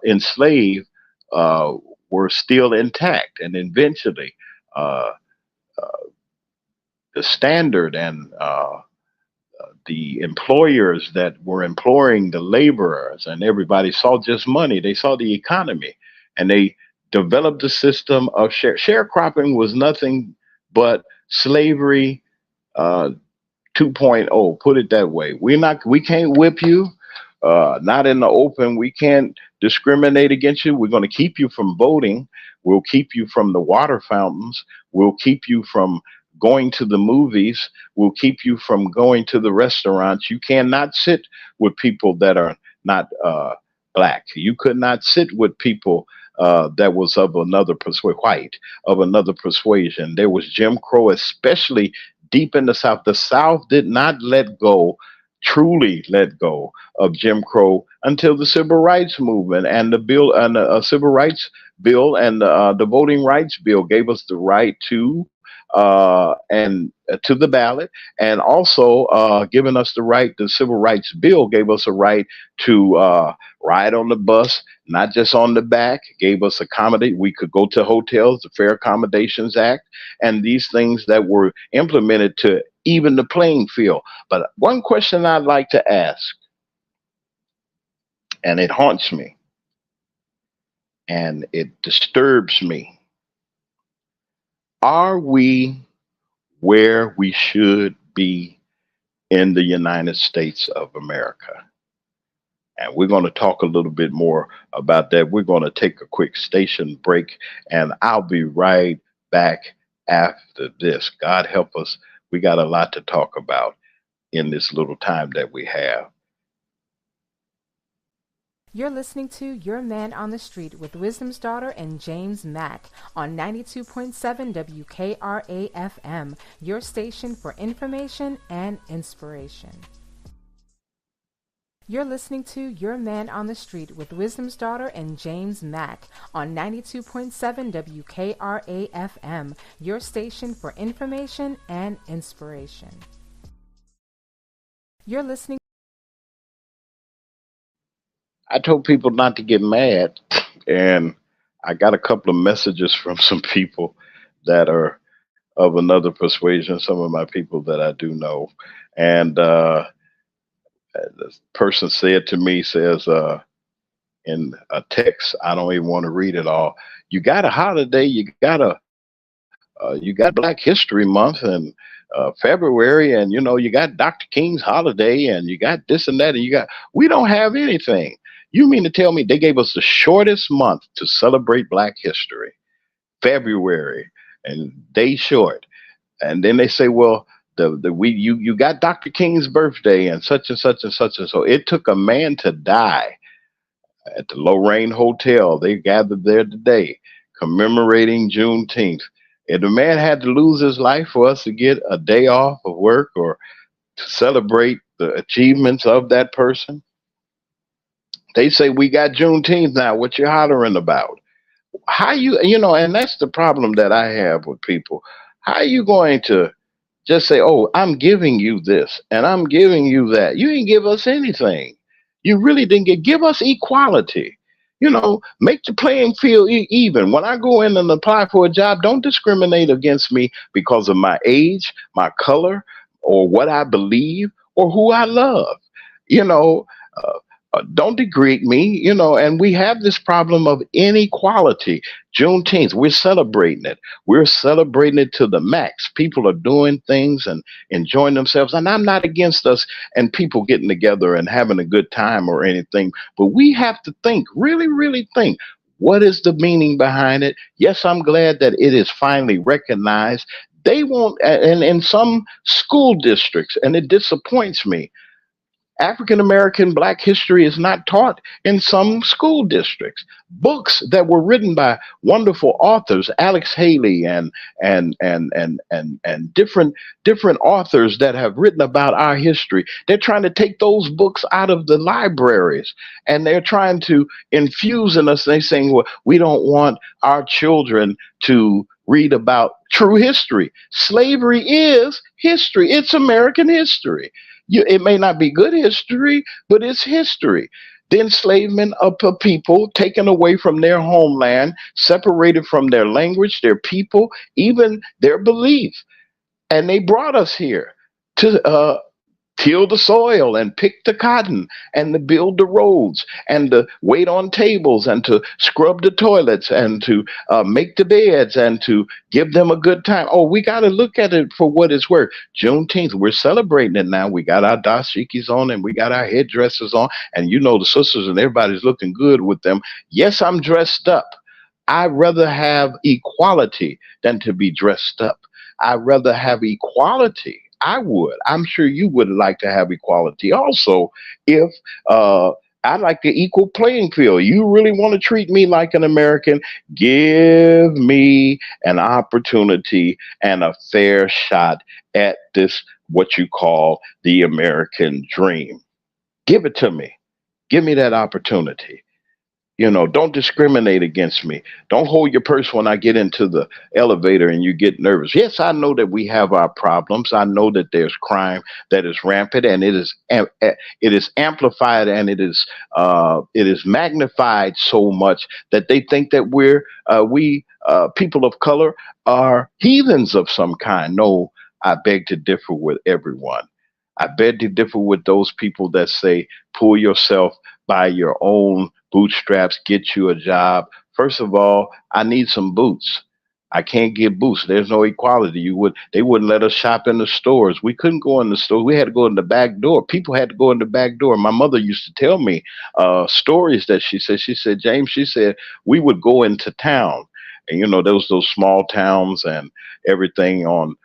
enslaved uh, were still intact, and eventually uh, the standard and the employers that were employing the laborers and everybody saw just money. They saw the economy, and they developed a system of sharecropping was nothing but slavery uh, 2.0. Put it that way. We can't whip you, not in the open. We can't discriminate against you. We're going to keep you from voting. We'll keep you from the water fountains. We'll keep you from going to the movies. We'll keep you from going to the restaurants. You cannot sit with people that are not black. You could not sit with people that was of another white, of another persuasion. There was Jim Crow, especially deep in the South. The South did not truly let go of Jim Crow until the Civil Rights Movement and the Civil Rights Bill and the Voting Rights Bill gave us the right to the ballot, and also giving us the right. The Civil Rights Bill gave us a right to ride on the bus, not just on the back. Gave us accommodate. We could go to hotels, the Fair Accommodations Act, and these things that were implemented to even the playing field. But one question I'd like to ask, and it haunts me, and it disturbs me: are we where we should be in the United States of America? And we're going to talk a little bit more about that. We're going to take a quick station break, and I'll be right back after this. God help us. We got a lot to talk about in this little time that we have. You're listening to Your Man on the Street with Wisdom's Daughter and James Mack on 92.7 WKRA FM, your station for information and inspiration. You're listening to Your Man on the Street with Wisdom's Daughter and James Mack on 92.7 WKRA FM, your station for information and inspiration. You're listening. I told people not to get mad, and I got a couple of messages from some people that are of another persuasion, some of my people that I do know. And the person said to me, says, in a text, I don't even want to read it all. You got a holiday, you got Black History Month and February, and you got Dr. King's holiday, and you got this and that, and we don't have anything. You mean to tell me they gave us the shortest month to celebrate Black history, February, and day short, and then they say, well, you got Dr. King's birthday and such and such and such and so. It took a man to die at the Lorraine Hotel. They gathered there today, commemorating Juneteenth. If the man had to lose his life for us to get a day off of work or to celebrate the achievements of that person, they say we got Juneteenth now. What you hollering about? How and that's the problem that I have with people. How are you going to just say, oh, I'm giving you this and I'm giving you that? You didn't give us anything. You really didn't give us equality. Make the playing field even. When I go in and apply for a job, don't discriminate against me because of my age, my color, or what I believe, or who I love. You know, uh, don't degrade me, and we have this problem of inequality. Juneteenth, we're celebrating it. We're celebrating it to the max. People are doing things and enjoying themselves. And I'm not against us and people getting together and having a good time or anything, but we have to think, really, really think. What is the meaning behind it? Yes, I'm glad that it is finally recognized. They won't, and in some school districts, and it disappoints me, African American Black history is not taught in some school districts. Books that were written by wonderful authors, Alex Haley and different authors that have written about our history. They're trying to take those books out of the libraries, and they're trying to infuse in us. They're saying, well, we don't want our children to read about true history. Slavery is history. It's American history. It may not be good history, but it's history. The enslavement of a people taken away from their homeland, separated from their language, their people, even their belief. And they brought us here to till the soil and pick the cotton and to build the roads and to wait on tables and to scrub the toilets and to make the beds and to give them a good time. Oh, we got to look at it for what it's worth. Juneteenth, we're celebrating it now. We got our dashikis on and we got our headdresses on, and the sisters and everybody's looking good with them. Yes, I'm dressed up. I'd rather have equality than to be dressed up. I'd rather have equality. I would. I'm sure you would like to have equality also. If I like the equal playing field. You really want to treat me like an American? Give me an opportunity and a fair shot at this, what you call the American dream. Give it to me. Give me that opportunity. Don't discriminate against me. Don't hold your purse when I get into the elevator and you get nervous. Yes, I know that we have our problems. I know that there's crime that is rampant, and it is amplified, and it is magnified so much that they think that we people of color are heathens of some kind. No, I beg to differ with everyone. I beg to differ with those people that say pull yourself by your own bootstraps, get you a job. First of all, I need some boots. I can't get boosts. There's no equality. They wouldn't let us shop in the stores. We couldn't go in the store. We had to go in the back door. People had to go in the back door. My mother used to tell me stories that she said. She said, James, she said we would go into town, and there was those small towns and everything on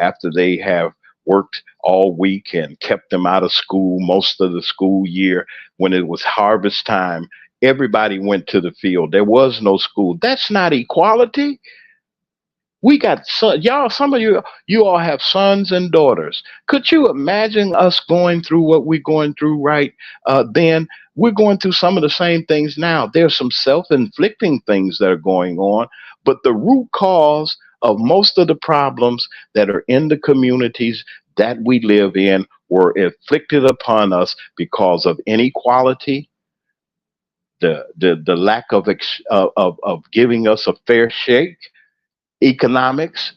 after they have worked all week and kept them out of school most of the school year. When it was harvest time, everybody went to the field. There was no school. That's not equality. We got y'all. Some of you all have sons and daughters. Could you imagine us going through what we're going through right then? We're going through some of the same things now. There's some self-inflicting things that are going on, but the root cause of most of the problems that are in the communities that we live in were inflicted upon us because of inequality, the lack of giving us a fair shake, economics,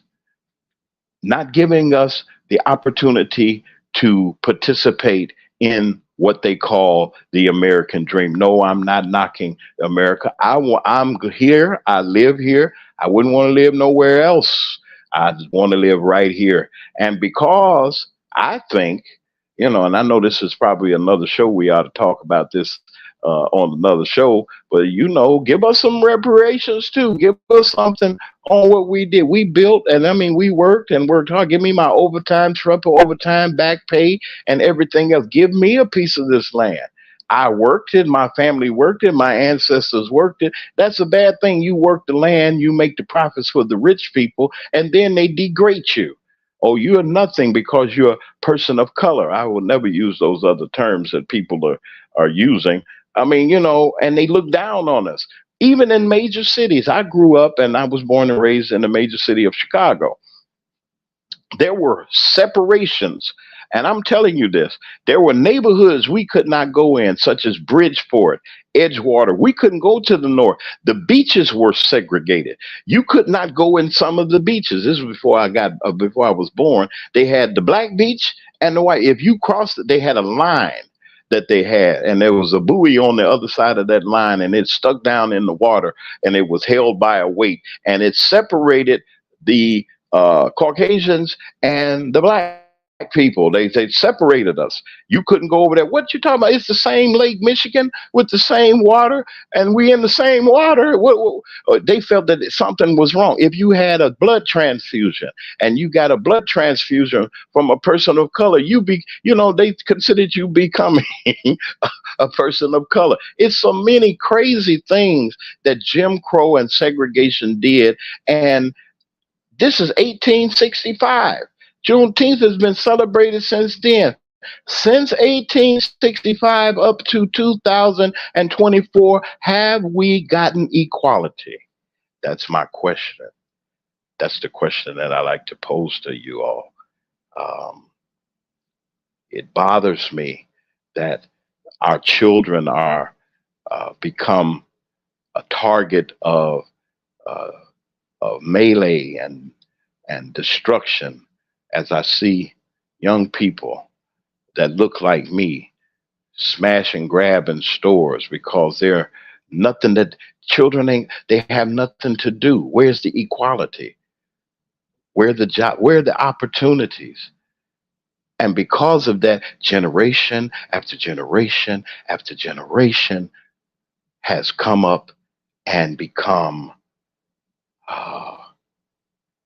not giving us the opportunity to participate in what they call the American dream. No, I'm not knocking America. I'm here. I live here. I wouldn't want to live nowhere else. I just want to live right here. And because I think, and I know this is probably another show we ought to talk about this on another show, but give us some reparations too. Give us something on what we did. We built, and I mean, we worked and worked hard. Give me my overtime, triple overtime, back pay, and everything else. Give me a piece of this land. I worked it. My family worked it. My ancestors worked it. That's a bad thing. You work the land, you make the profits for the rich people, and then they degrade you. Oh, you're nothing because you're a person of color. I will never use those other terms that people are using. I mean, and they look down on us. Even in major cities, I grew up and I was born and raised in the major city of Chicago. There were separations. And I'm telling you this, there were neighborhoods we could not go in, such as Bridgeport, Edgewater. We couldn't go to the north. The beaches were segregated. You could not go in some of the beaches. This was before I was born. They had the black beach and the white. If you crossed it, they had a line that they had, and there was a buoy on the other side of that line, and it stuck down in the water, and it was held by a weight, and it separated the Caucasians and the black people. They separated us. You couldn't go over there. What you talking about? It's the same Lake Michigan with the same water, and we in the same water. They felt that something was wrong. If you had a blood transfusion and you got a blood transfusion from a person of color, they considered you becoming a person of color. It's so many crazy things that Jim Crow and segregation did, and this is 1865. Juneteenth has been celebrated since then. Since 1865 up to 2024, have we gotten equality? That's my question. That's the question that I like to pose to you all. It bothers me that our children are become a target of melee and destruction, as I see young people that look like me smash and grab in stores because they're nothing that they have nothing to do. Where's the equality? Where are the job? Where are the opportunities? And because of that, generation after generation after generation has come up and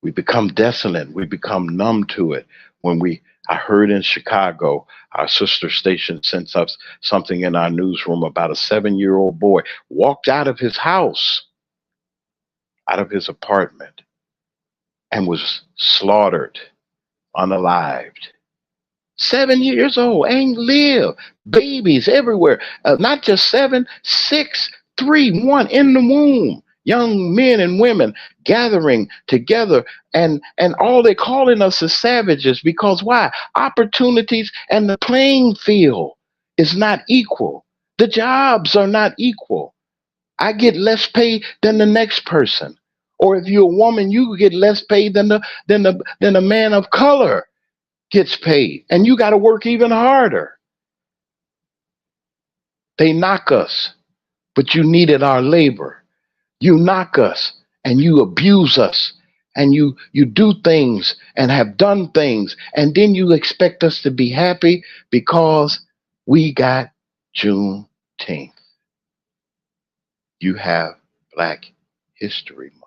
we become desolate. We become numb to it. I heard in Chicago, our sister station sent us something in our newsroom about a 7-year-old boy walked out of his house, out of his apartment, and was slaughtered, unalived. 7 years old, ain't live. Babies everywhere. Not just 7, 6, 3, 1 in the womb. Young men and women gathering together, and all they're calling us is savages because why? Opportunities and the playing field is not equal. The jobs are not equal. I get less pay than the next person. Or if you're a woman, you get less pay than a man of color gets paid. And you got to work even harder. They knock us, but you needed our labor. You knock us and you abuse us and you do things and have done things, and then you expect us to be happy because we got Juneteenth. You have Black History Month.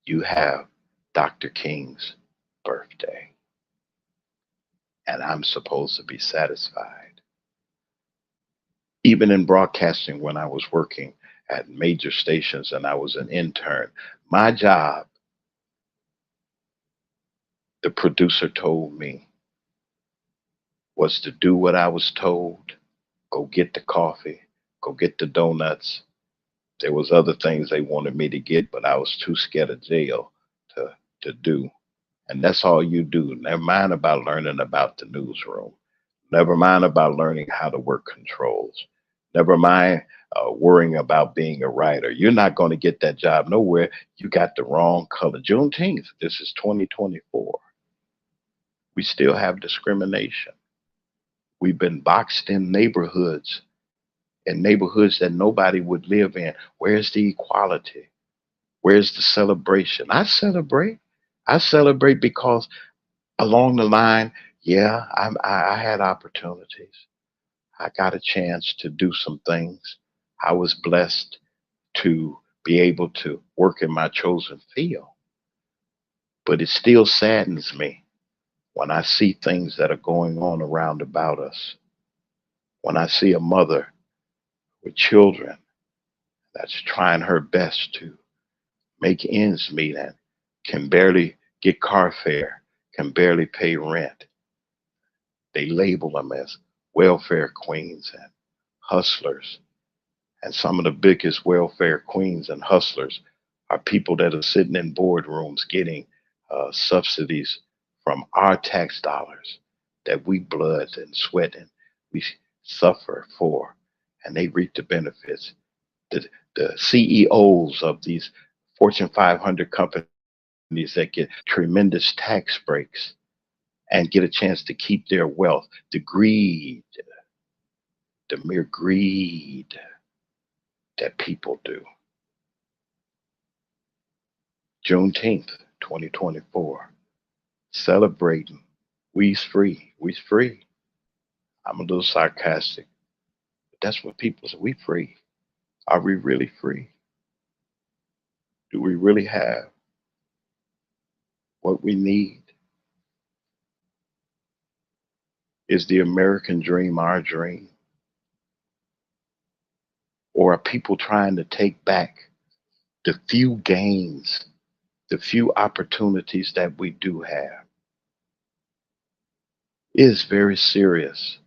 You have Dr. King's birthday. And I'm supposed to be satisfied. Even in broadcasting, when I was working at major stations and I was an intern, my job, the producer told me, was to do what I was told, go get the coffee, go get the donuts. There was other things they wanted me to get, but I was too scared of jail to do. And that's all you do. Never mind about learning about the newsroom. Never mind about learning how to work controls. Never mind worrying about being a writer. You're not going to get that job nowhere. You got the wrong color. Juneteenth, this is 2024. We still have discrimination. We've been boxed in neighborhoods that nobody would live in. Where's the equality? Where's the celebration? I celebrate. I celebrate because along the line, yeah, I had opportunities. I got a chance to do some things. I was blessed to be able to work in my chosen field. But it still saddens me when I see things that are going on around about us. When I see a mother with children that's trying her best to make ends meet and can barely get car fare, can barely pay rent. They label them as welfare queens and hustlers. And some of the biggest welfare queens and hustlers are people that are sitting in boardrooms getting subsidies from our tax dollars that we blood and sweat and we suffer for. And they reap the benefits. The CEOs of these Fortune 500 companies that get tremendous tax breaks and get a chance to keep their wealth. The greed, the mere greed that people do. Juneteenth, 2024, celebrating. We's free. We's free. I'm a little sarcastic, but that's what people say. We free. Are we really free? Do we really have what we need? Is the American dream our dream? Or are people trying to take back the few gains, the few opportunities that we do have? It is very serious.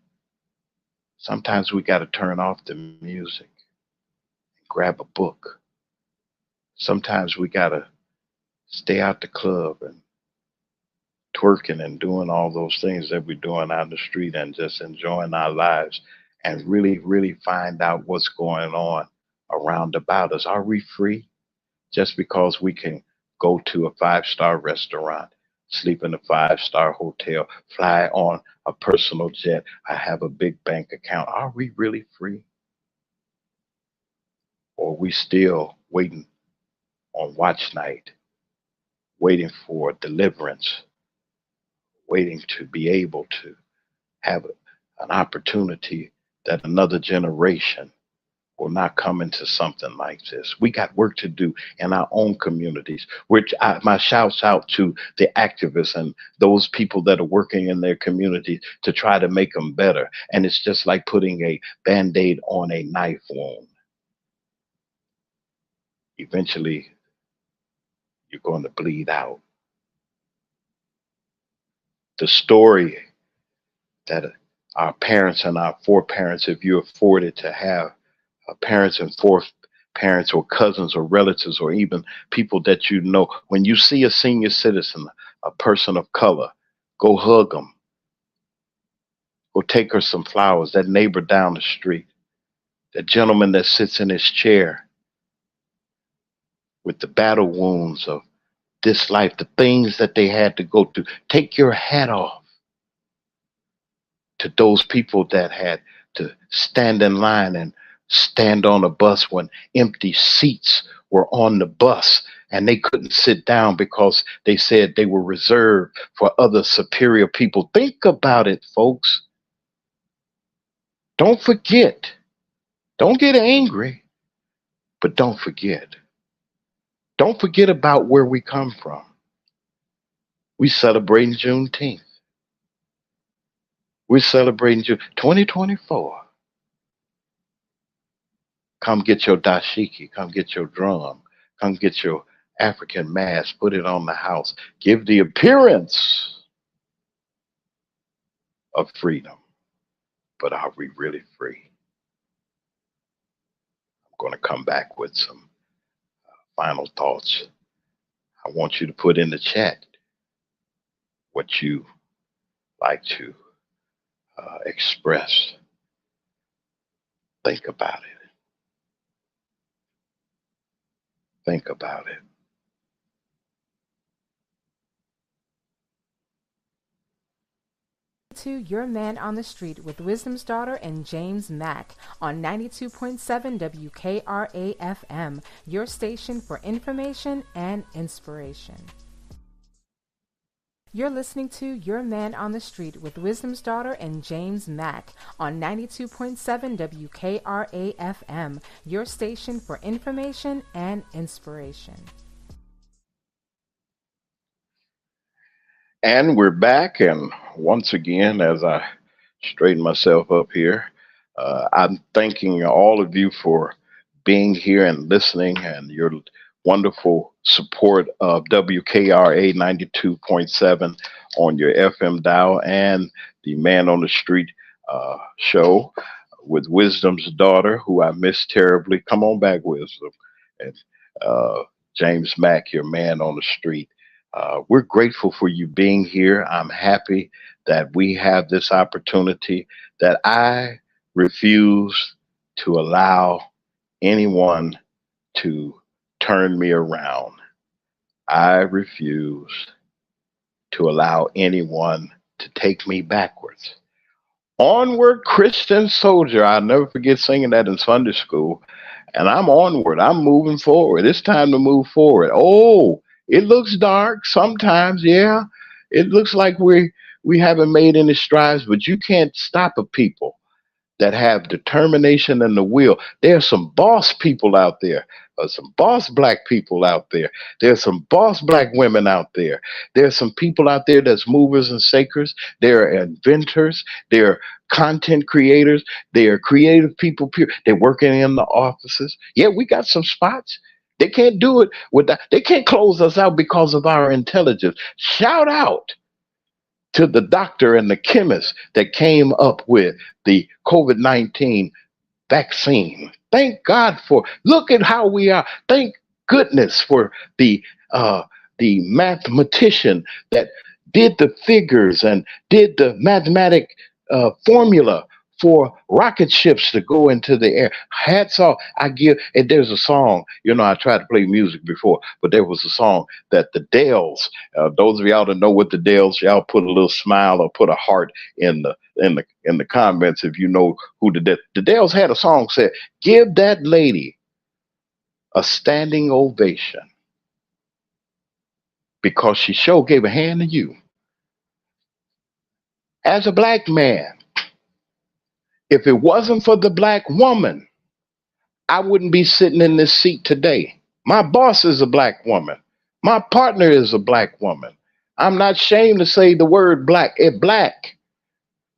Sometimes we got to turn off the music and grab a book. Sometimes we got to stay out the club and twerking and doing all those things that we're doing out in the street and just enjoying our lives and really, really find out what's going on around about us. Are we free just because we can go to a five-star restaurant, sleep in a five-star hotel, fly on a personal jet, I have a big bank account? Are we really free? Or are we still waiting on watch night, waiting for deliverance, waiting to be able to have an opportunity that another generation will not come into something like this? We got work to do in our own communities, which my shouts out to the activists and those people that are working in their communities to try to make them better. And it's just like putting a Band-Aid on a knife wound. Eventually, you're going to bleed out. The story that our parents and our foreparents, if you afforded to have parents and foreparents or cousins or relatives or even people that you know, when you see a senior citizen, a person of color, go hug them. Go take her some flowers. That neighbor down the street, that gentleman that sits in his chair with the battle wounds of this life, the things that they had to go through. Take your hat off to those people that had to stand in line and stand on a bus when empty seats were on the bus. and they couldn't sit down because they said they were reserved for other superior people. Think about it, folks. Don't forget. Don't get angry, but don't forget. Don't forget about where we come from. We celebrating Juneteenth. We're celebrating June 2024. Come get your dashiki. Come get your drum. Come get your African mask. Put it on the house. Give the appearance of freedom. But are we really free? I'm going to come back with some final thoughts. I want you to put in the chat what you like to express. Think about it. Think about it. To Your Man on the Street with Wisdom's Daughter and James Mack on 92.7 WKRA-FM, your station for information and inspiration. You're listening to Your Man on the Street with Wisdom's Daughter and James Mack on 92.7 WKRA-FM, your station for information and inspiration. And we're back, and once again, as I straighten myself up here, I'm thanking all of you for being here and listening, and your wonderful support of WKRA 92.7 on your FM dial, and the Man on the Street show with Wisdom's Daughter, who I miss terribly. Come on back, Wisdom. And James Mack, your Man on the Street. We're grateful for you being here. I'm happy that we have this opportunity, that I refuse to allow anyone to turn me around. I refuse to allow anyone to take me backwards. Onward, Christian soldier. I'll never forget singing that in Sunday school. And I'm onward. I'm moving forward. It's time to move forward. Oh, it looks dark sometimes, yeah. It looks like we haven't made any strides, but you can't stop a people that have determination and the will. There's some boss people out there, some boss black people out there. There's some boss black women out there. There's some people out there that's movers and shakers. They're inventors. They're content creators. They're creative people. They're working in the offices. Yeah, we got some spots. They can't do it without, they can't close us out because of our intelligence. Shout out to the doctor and the chemist that came up with the COVID-19 vaccine. Thank God for, look at how we are. Thank goodness for the mathematician that did the figures and did the mathematic formula for rocket ships to go into the air. Hats off. I give, and there's a song, I tried to play music before, but there was a song that the Dells, those of y'all that know what the Dells, y'all put a little smile or put a heart in the comments if you know who the Dells had a song said, give that lady a standing ovation because she sure gave a hand to you. As a black man, if it wasn't for the black woman, I wouldn't be sitting in this seat today. My boss is a black woman. My partner is a black woman. I'm not ashamed to say the word black, black,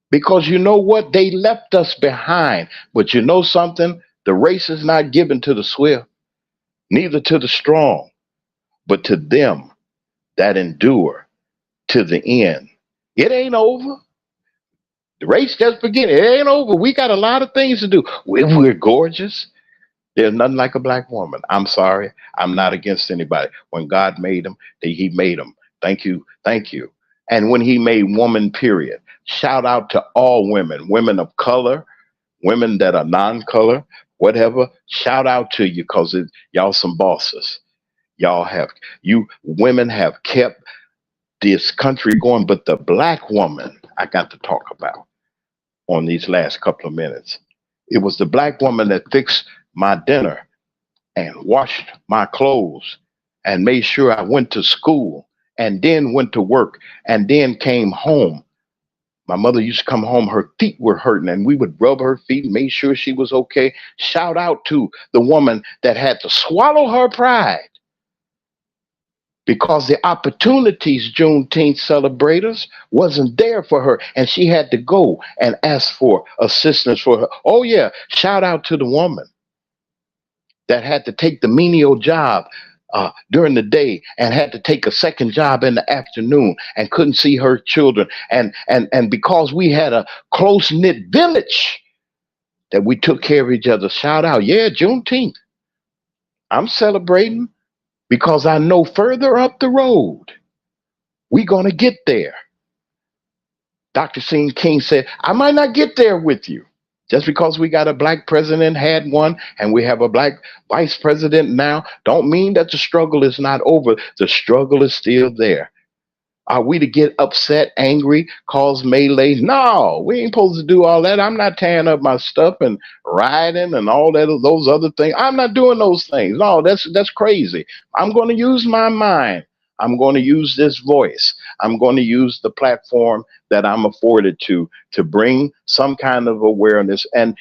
because you know what? They left us behind. But you know something? The race is not given to the swift, neither to the strong, but to them that endure to the end. It ain't over. The race just beginning. It ain't over. We got a lot of things to do. We're gorgeous. There's nothing like a black woman. I'm sorry. I'm not against anybody. When God made them, he made them. Thank you. Thank you. And when he made woman, period. Shout out to all women, women of color, women that are non-color, whatever. Shout out to you because y'all some bosses. You women have kept this country going, but the black woman I got to talk about on these last couple of minutes. It was the black woman that fixed my dinner and washed my clothes and made sure I went to school and then went to work and then came home. My mother used to come home, her feet were hurting, and we would rub her feet and make sure she was okay. Shout out to the woman that had to swallow her pride because the opportunities Juneteenth celebrators wasn't there for her, and she had to go and ask for assistance for her. Oh yeah, shout out to the woman that had to take the menial job during the day and had to take a second job in the afternoon and couldn't see her children. And because we had a close knit village that we took care of each other. Shout out, yeah, Juneteenth. I'm celebrating because I know further up the road we're gonna get there. Dr. Sean King said, I might not get there with you. Just because we got a black president, had one, and we have a black vice president now, don't mean that the struggle is not over. The struggle is still there. Are we to get upset, angry, cause melee? No, we ain't supposed to do all that. I'm not tearing up my stuff and rioting and all that, those other things. I'm not doing those things. No, that's crazy. I'm going to use my mind. I'm going to use this voice. I'm going to use the platform that I'm afforded to bring some kind of awareness. And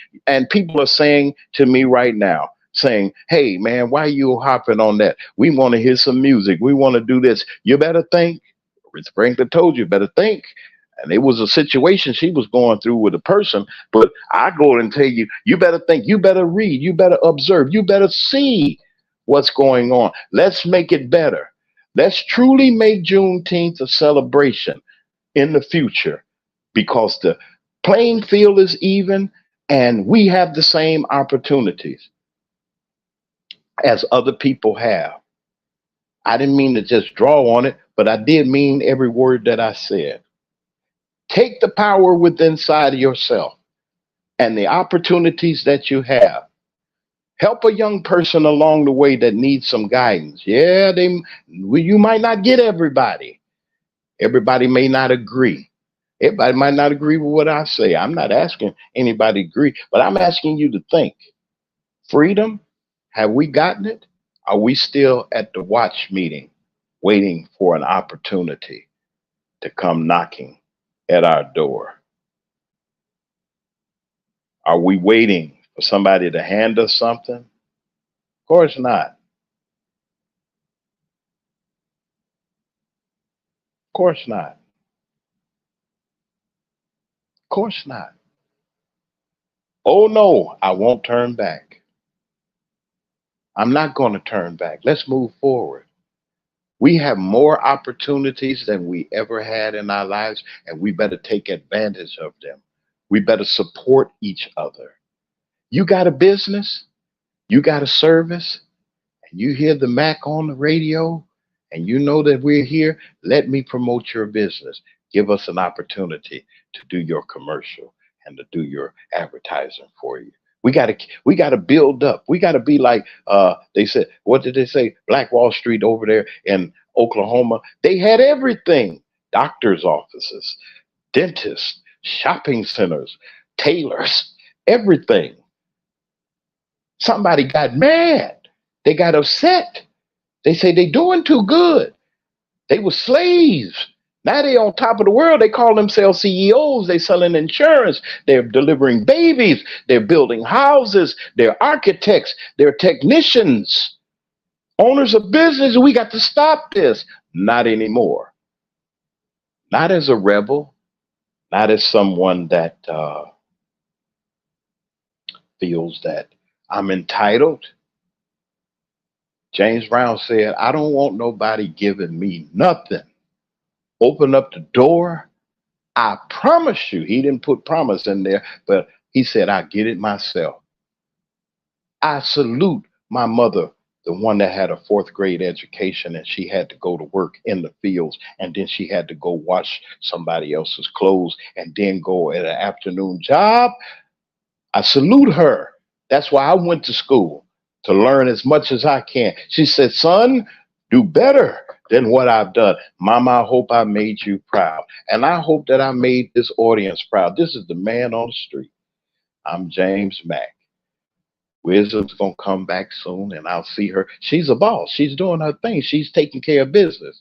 people are saying to me right now, saying, hey, man, why are you hopping on that? We want to hear some music. We want to do this. You better think. Rich Franklin told you, better think. And it was a situation she was going through with a person. But I go and tell you, you better think, you better read, you better observe, you better see what's going on. Let's make it better. Let's truly make Juneteenth a celebration in the future because the playing field is even and we have the same opportunities as other people have. I didn't mean to just draw on it, but I did mean every word that I said. Take the power within inside of yourself and the opportunities that you have. Help a young person along the way that needs some guidance. Yeah, you might not get everybody. Everybody may not agree. Everybody might not agree with what I say. I'm not asking anybody to agree, but I'm asking you to think. Freedom, have we gotten it? Are we still at the watch meeting waiting for an opportunity to come knocking at our door? Are we waiting for somebody to hand us something? Of course not. Of course not. Of course not. Oh no, I won't turn back. I'm not going to turn back. Let's move forward. We have more opportunities than we ever had in our lives, and we better take advantage of them. We better support each other. You got a business, you got a service, and you hear the Mac on the radio, and you know that we're here, let me promote your business. Give us an opportunity to do your commercial and to do your advertising for you. We gotta build up. We gotta be like they said, what did they say? Black Wall Street over there in Oklahoma. They had everything. Doctors' offices, dentists, shopping centers, tailors, everything. Somebody got mad. They got upset. They say they doing too good. They were slaves. Now they on top of the world. They call themselves CEOs. They selling insurance. They're delivering babies. They're building houses. They're architects. They're technicians. Owners of business. We got to stop this. Not anymore. Not as a rebel. Not as someone that feels that I'm entitled. James Brown said, I don't want nobody giving me nothing. Open up the door. I promise you, he didn't put promise in there, but he said, I get it myself. I salute my mother, the one that had a fourth grade education and she had to go to work in the fields and then she had to go wash somebody else's clothes and then go at an afternoon job. I salute her. That's why I went to school, to learn as much as I can. She said, son, do better than what I've done. Mama, I hope I made you proud. And I hope that I made this audience proud. This is the man on the street. I'm James Mack. Wisdom's gonna come back soon, and I'll see her. She's a boss. She's doing her thing. She's taking care of business,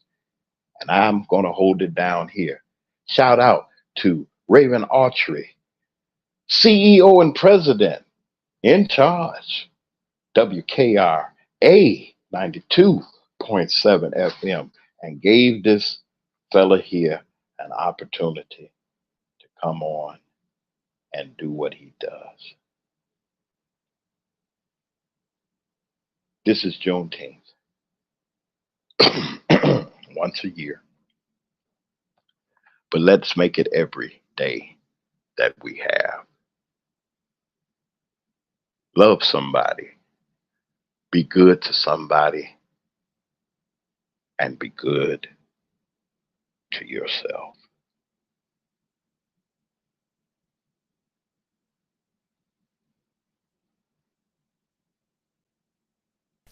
and I'm gonna hold it down here. Shout out to Raven Archery, CEO and president in charge, WKRA 92.7 FM, and gave this fella here an opportunity to come on and do what he does. This is Juneteenth, once a year. But let's make it every day that we have. Love somebody, be good to somebody, and be good to yourself.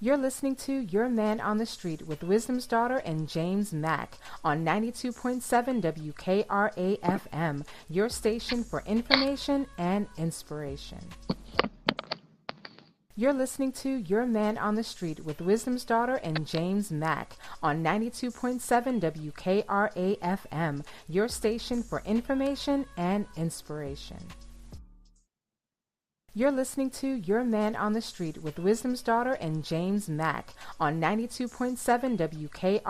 You're listening to Your Man on the Street with Wisdom's Daughter and James Mack on 92.7 WKRA FM, your station for information and inspiration. You're listening to Your Man on the Street with Wisdom's Daughter and James Mack on 92.7 WKRA FM, your station for information and inspiration. You're listening to Your Man on the Street with Wisdom's Daughter and James Mack on 92.7 WKRA